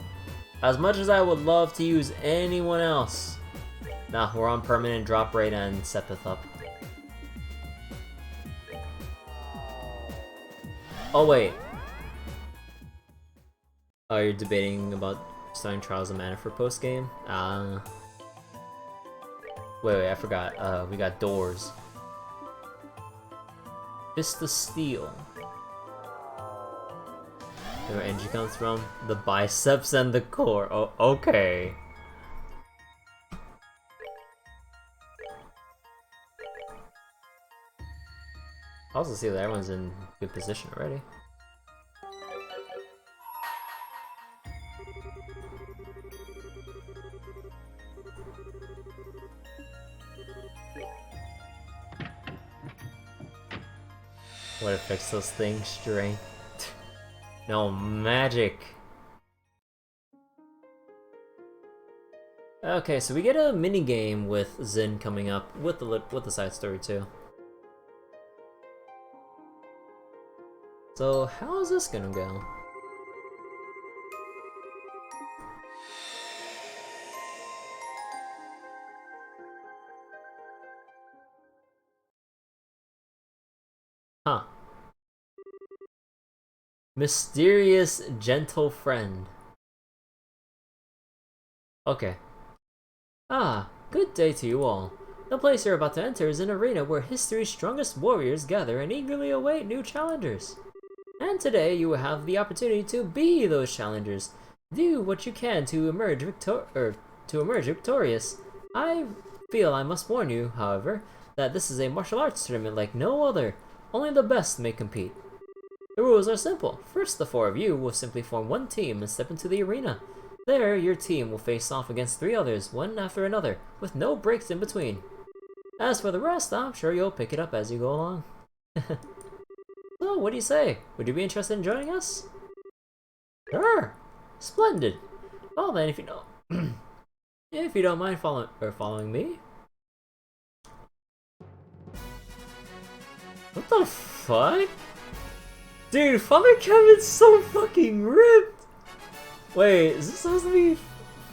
as much as I would love to use anyone else, nah, we're on permanent drop rate and Sepith up. Oh wait. Oh, you're debating about starting Trials of Mana for post-game? Wait, I forgot. We got doors. Fist of Steel. Where energy comes from? The biceps and the core. Oh, okay. I also see that everyone's in good position already. What affects those things? Strength. No, magic. Okay, so we get a mini game with Zin coming up with the side story too. So how is this gonna go? Huh. Mysterious gentle friend. Okay. Ah, good day to you all. The place you're about to enter is an arena where history's strongest warriors gather and eagerly await new challengers. And today you will have the opportunity to be those challengers. Do what you can to emerge victorious. I feel I must warn you, however, that this is a martial arts tournament like no other. Only the best may compete. The rules are simple. First, the four of you will simply form one team and step into the arena. There, your team will face off against three others, one after another, with no breaks in between. As for the rest, I'm sure you'll pick it up as you go along. So, what do you say? Would you be interested in joining us? Sure! Splendid! Well then, if you don't... if you don't mind following me. What the fuck? Dude, Father Kevin's so fucking ripped! Wait, is this supposed to be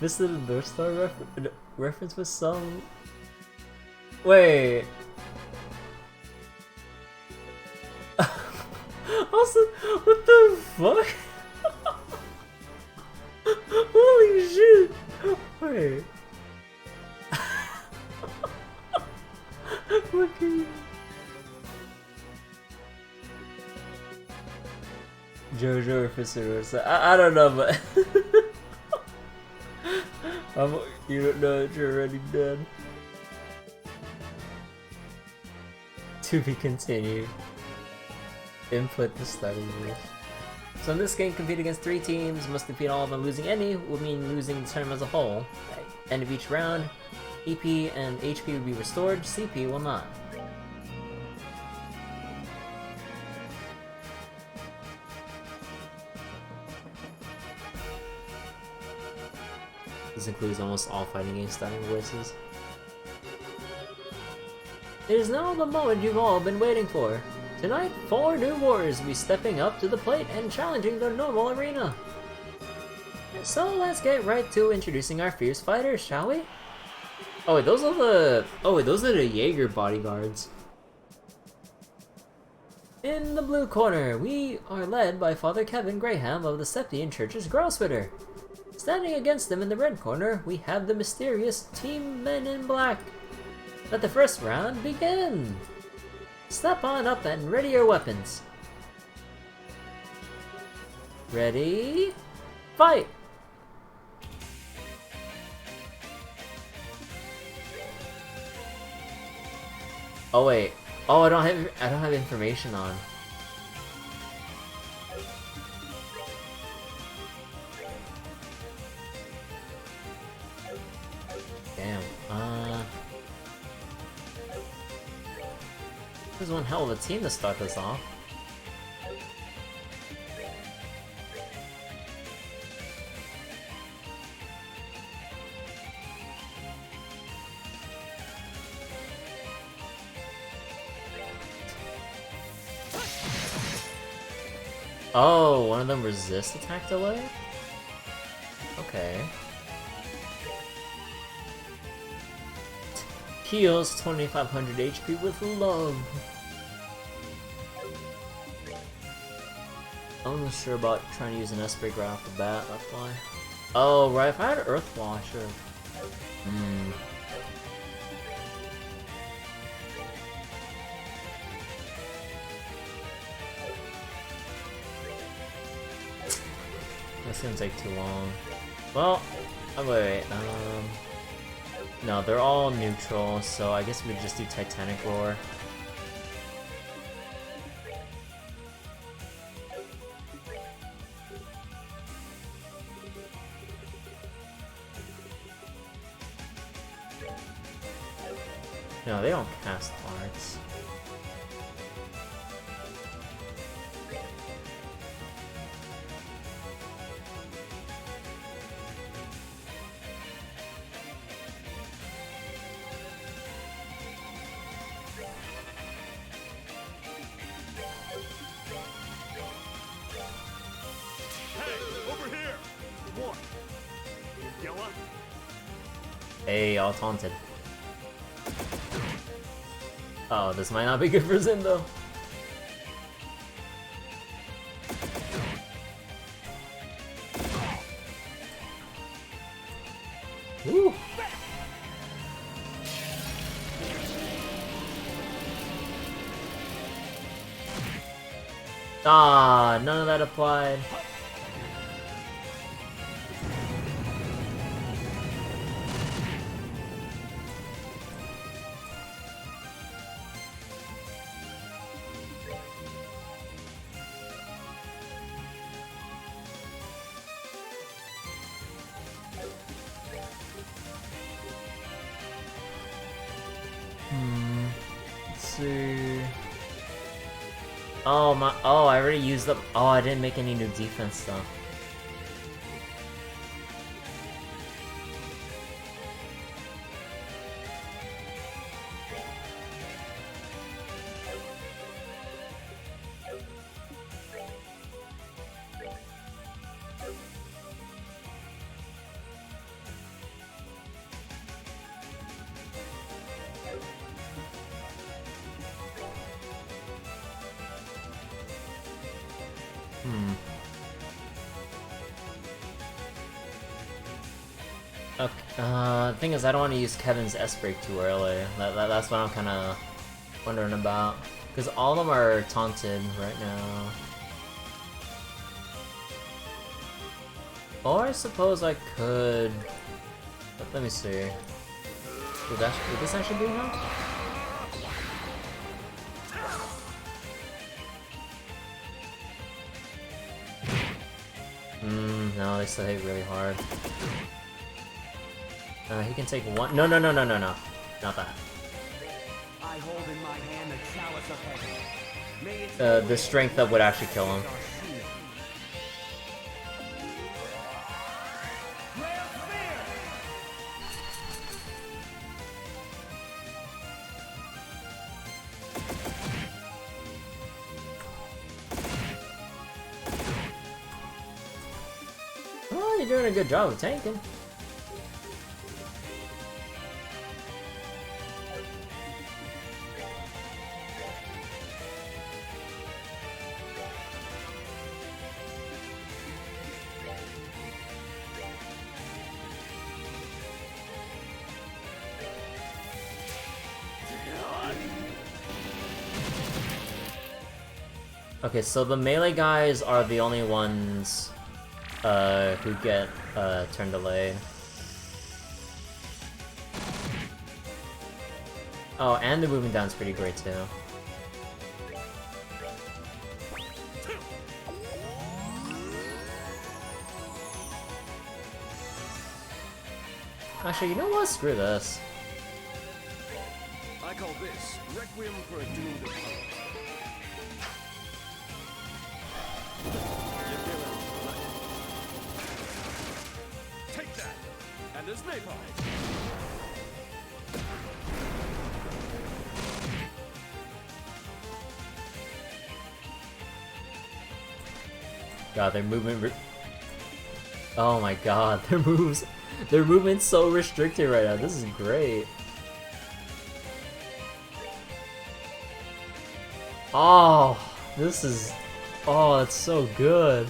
Fist of the North Star reference with some... Wait... Also, what the fuck? Holy shit! Wait... Fucking... JoJo or Fisher, I don't know, but you don't know that you're already done. To be continued. Input the study rules. So in this game, compete against 3 teams. Must defeat all of them. Losing any will mean losing the tournament as a whole. At end of each round, EP and HP will be restored. CP will not. This includes almost all fighting game starting voices. It is now the moment you've all been waiting for. Tonight, 4 new warriors will be stepping up to the plate and challenging the normal arena. So let's get right to introducing our fierce fighters, shall we? Oh wait, those are the Jaeger bodyguards. In the blue corner, we are led by Father Kevin Graham of the Septian Church's Groswetter. Standing against them in the red corner, we have the mysterious Team Men in Black. Let the first round begin! Step on up and ready your weapons. Ready? Fight! Oh wait. Oh, I don't have information on. Damn. This is one hell of a team to start this off. Oh, one of them resists attack delay? Okay. Heals 2500 HP with love. I'm not sure about trying to use an Esprit right off the bat, that's why. Oh, right, if I had Earthwall, I should have. That's gonna take too long. Well, oh, wait, no, they're all neutral, so I guess we could just do Titanic Roar. No, they don't cast arts. Hey, all taunted. Oh, this might not be good for Zin though. Woo! Ah, none of that applied. Let's see. Oh my! Oh, I already used them. Oh, I didn't make any new defense stuff. Okay, the thing is, I don't want to use Kevin's S-Break too early. That's what I'm kind of wondering about. Because all of them are taunted right now. Or I suppose I could... Let me see. Would this actually be enough? No, they still hit really hard. He can take one. No. Not that. I hold in my hand the chalice of heaven. The strength up would actually kill him. Oh, you're doing a good job of tanking. Okay, so the melee guys are the only ones who get turn delayed. Oh, and the moving down is pretty great too. Actually, you know what? Screw this. I call this Requiem for a Doomed Opponent. Take that! And there's napalm! God, their movement. Oh my God, their movement's so restricted right now. This is great. Oh, this is. Oh, that's so good.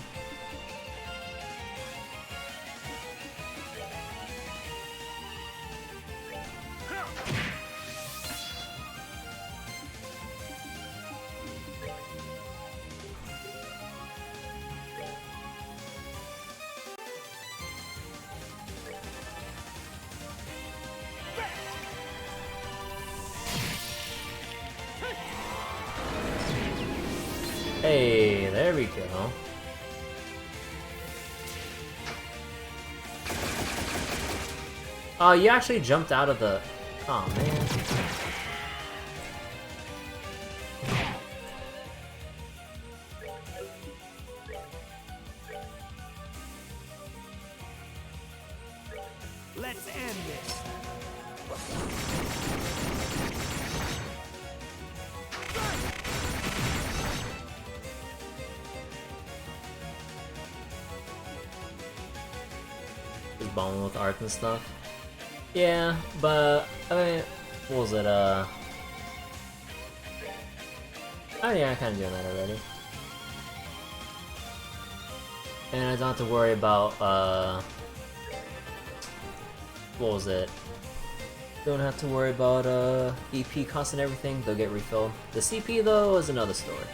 Hey, there we go. Oh, you actually jumped out of the... Oh, man. Let's end this! Just bombing with art and stuff. Yeah, but I mean, what was it? Oh yeah, I'm kind of doing that already. And I don't have to worry about what was it? Don't have to worry about EP costs and everything. They'll get refilled. The CP though is another story.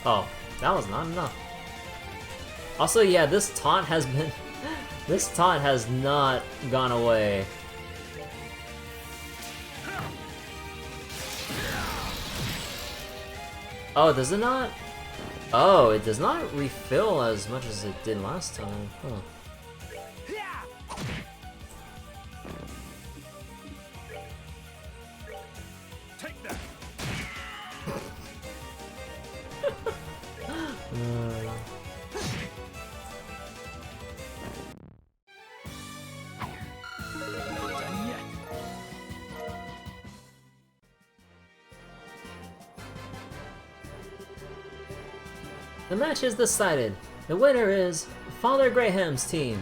Oh, that was not enough. Also, yeah, this taunt has been... this taunt has not gone away. Oh, does it not? Oh, it does not refill as much as it did last time. Huh. Take that. Done yet. The match is decided. The winner is Father Graham's team.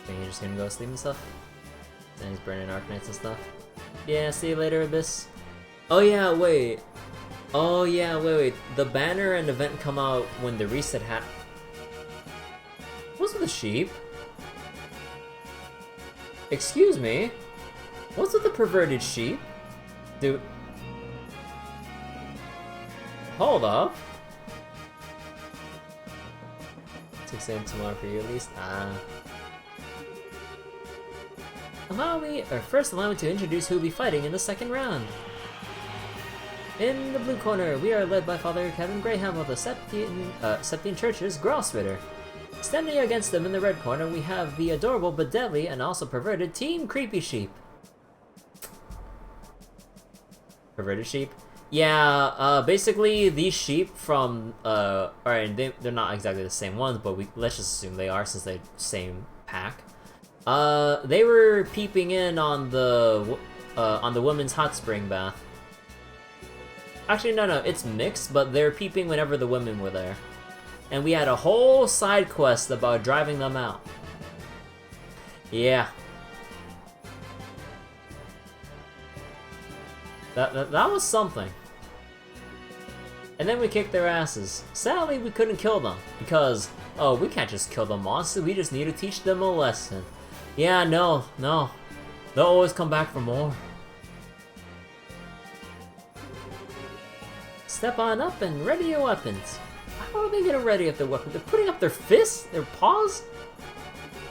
Think he's just gonna go sleep and stuff? And he's burning Arknights and stuff. Yeah, see you later, Abyss. Oh yeah, wait. Oh yeah, wait. The banner and event come out when the reset What's with the sheep? Excuse me? What's with the perverted sheep? Dude. Hold up. 6 AM tomorrow for you at least? First allow me to introduce who will be fighting in the second round. In the blue corner, we are led by Father Kevin Graham of the Septine Church's Grosritter. Standing against them in the red corner, we have the adorable but deadly and also perverted Team Creepy Sheep. Perverted sheep? Yeah, basically these sheep from, alright, they're not exactly the same ones, but let's just assume they are since they're same pack. They were peeping in on the women's hot spring bath. Actually, no, it's mixed, but they're peeping whenever the women were there. And we had a whole side quest about driving them out. Yeah. That was something. And then we kicked their asses. Sadly, we couldn't kill them, because, oh, we can't just kill the monster, we just need to teach them a lesson. Yeah, no. They'll always come back for more. Step on up and ready your weapons. How are they gonna ready up their weapons? They're putting up their fists? Their paws?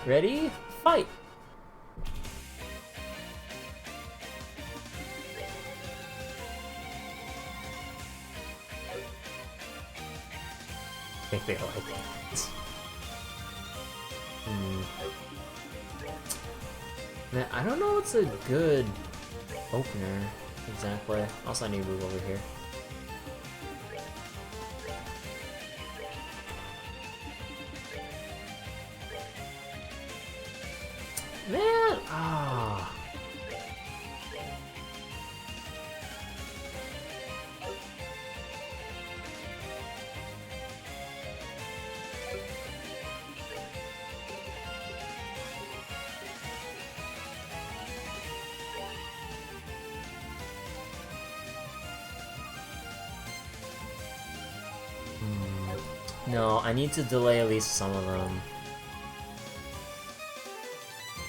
Ready? Fight! I think they like it. Man, I don't know what's a good opener exactly. Also, I need to move over here. Man, ah. No, I need to delay at least some of them.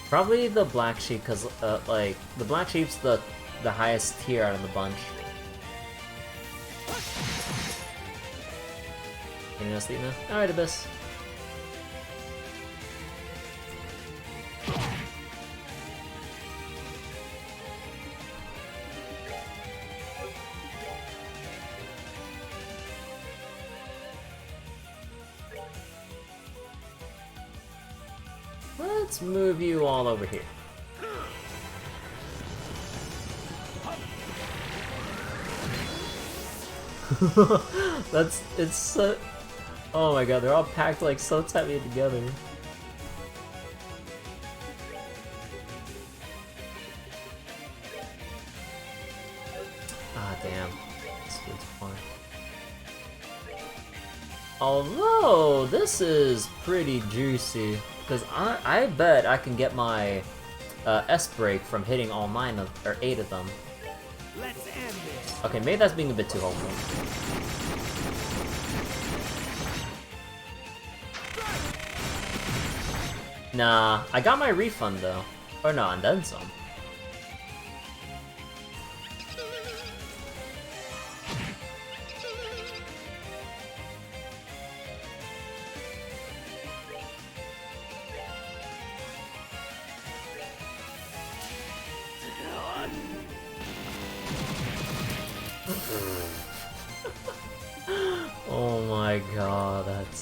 Probably the black sheep, cause like the black sheep's the highest tier out of the bunch. You gonna sleep now? All right, Abyss. Let's move you all over here. It's so... Oh my god, they're all packed like so tightly together. Ah, damn. This dude's fun. Although, this is pretty juicy. Because I bet I can get my S-break from hitting all 9 of, or 8 of them. Let's end this. Okay, maybe that's being a bit too hopeful. Nah, I got my refund though. Or no, and then some.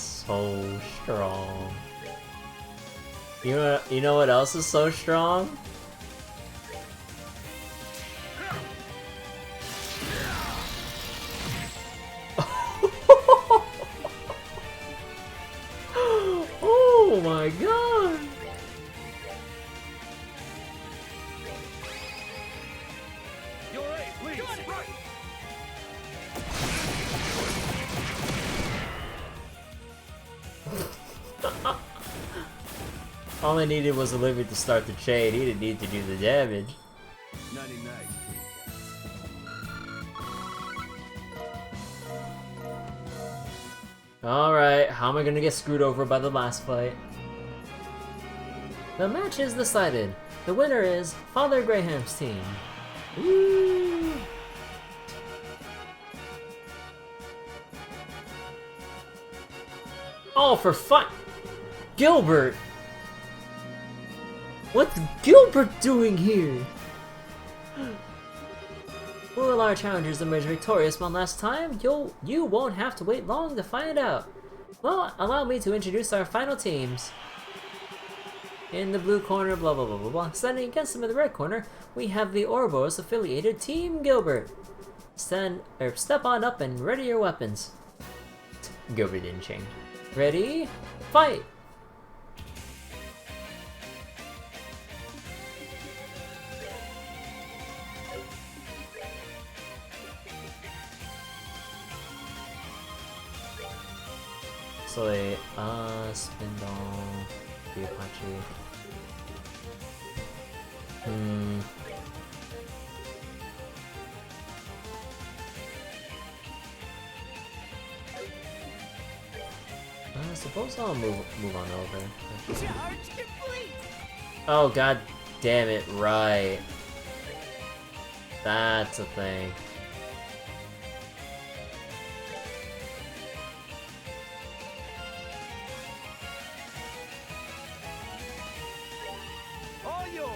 so strong. You know what else is so strong? Oh my god! You're right, please. Right. All I needed was a limit to start the chain. He didn't need to do the damage. Nighty night. Alright, how am I gonna get screwed over by the last fight? The match is decided. The winner is Father Graham's team. Woo! Oh, for fun! Gilbert! What's Gilbert doing here? Will our challengers emerge victorious one last time? You won't have to wait long to find out. Well, allow me to introduce our final teams. In the blue corner, blah blah blah blah blah. Standing against them in the red corner, we have the Ouroboros affiliated Team Gilbert. Step on up and ready your weapons. Gilbert didn't change. Ready? Fight! So they, Spindle, the Apache. I suppose I'll move on over. Charge complete. Oh god damn it, right. That's a thing. All yours.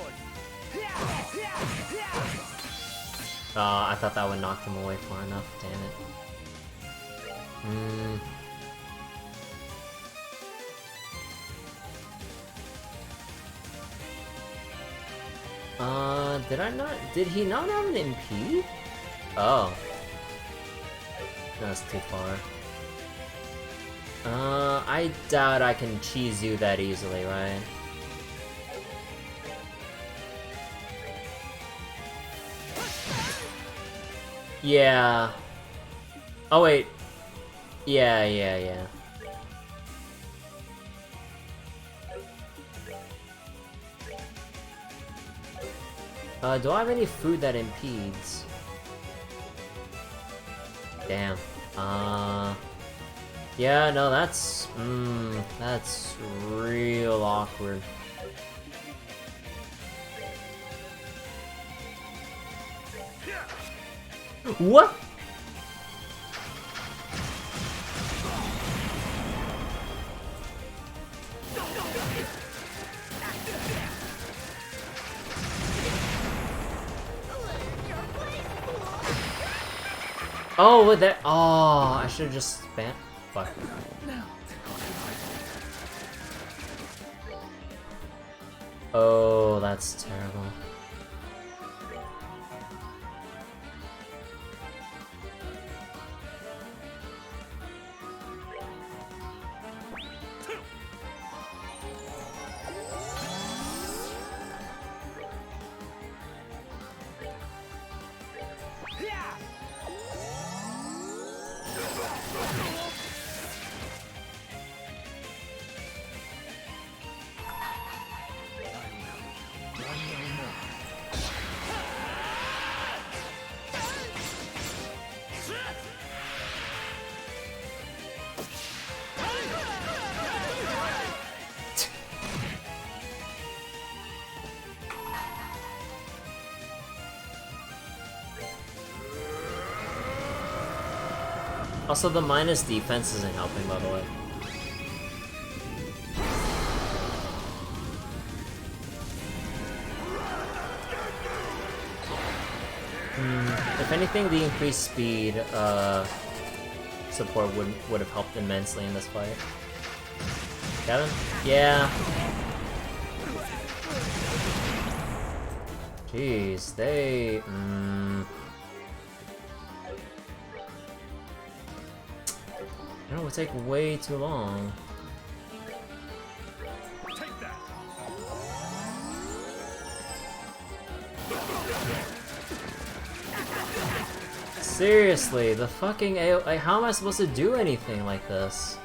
I thought that would knock them away far enough, damn it. Did he not have an impede? Oh. That's too far. I doubt I can cheese you that easily, right? Yeah. Oh wait. Yeah. Do I have any food that impedes? Damn. Yeah, no, that's real awkward. What? Oh, with that. Oh, I should have just spam. Fuck. Oh, that's terrible. Also, the minus defense isn't helping, by the way. If anything, the increased speed support would have helped immensely in this fight. Got him? Yeah. Jeez, they... It would take way too long. Seriously, the fucking AO... Like, how am I supposed to do anything like this?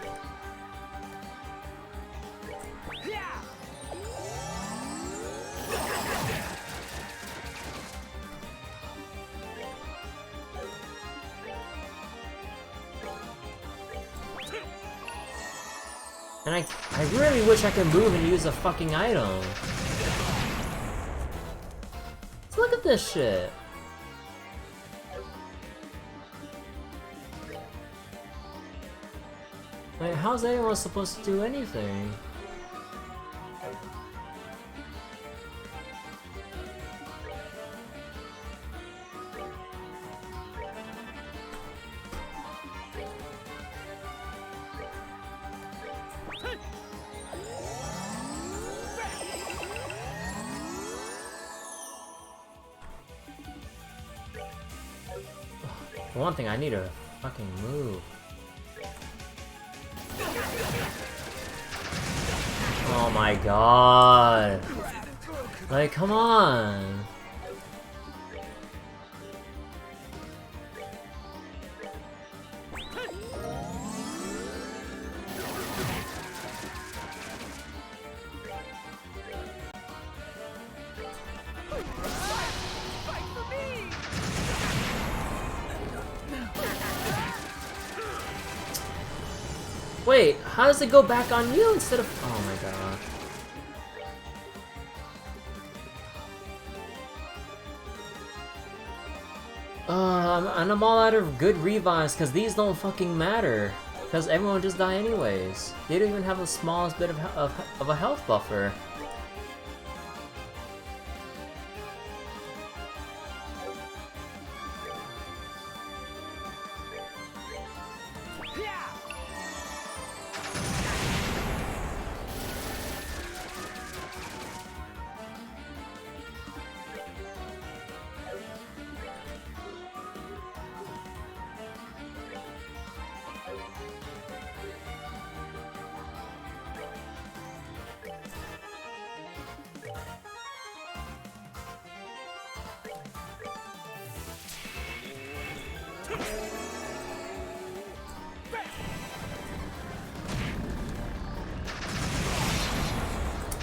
And I really wish I could move and use a fucking item. Let's look at this shit. Like, how's anyone supposed to do anything? For one thing, I need to fucking move. Oh my god. Like, come on. Wait, how does it go back on you instead of... Oh my god. And I'm all out of good revives because these don't fucking matter. Because everyone just die anyways. They don't even have the smallest bit of a health buffer.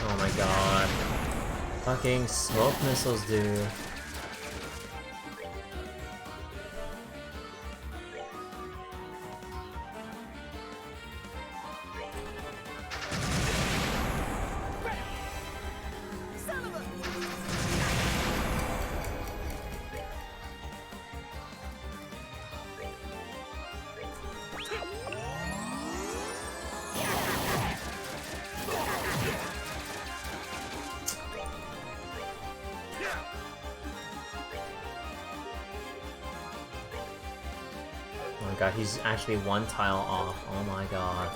Oh my god. Fucking smoke missiles, dude. Oh my god, he's actually one tile off. Oh my god.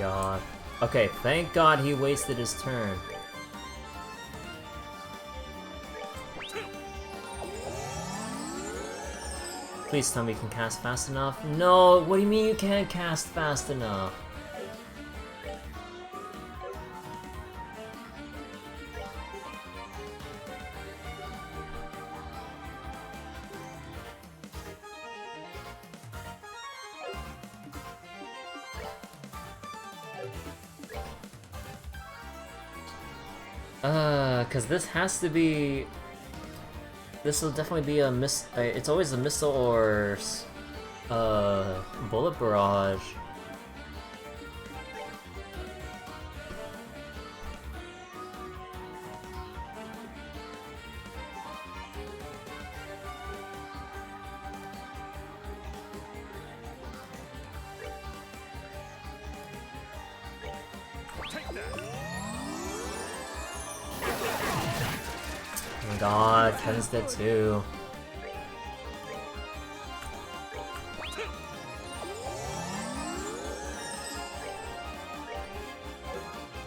god. Okay, thank god he wasted his turn. Please tell me you can cast fast enough. No, what do you mean you can't cast fast enough? Cause this has to be... This will definitely be a it's always a missile or... bullet barrage. Oh my god, Ken's dead too.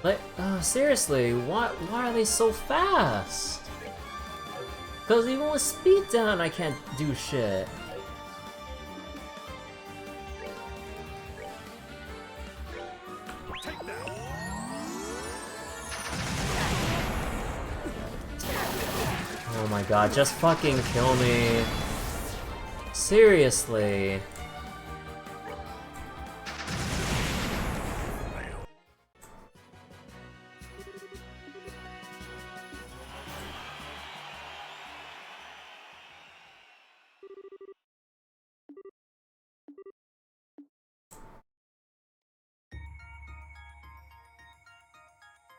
Like, seriously, why are they so fast? Cause even with speed down, I can't do shit. Oh my god, just fucking kill me. Seriously.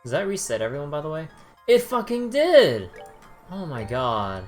Does that reset everyone, by the way? It fucking did! Oh my god.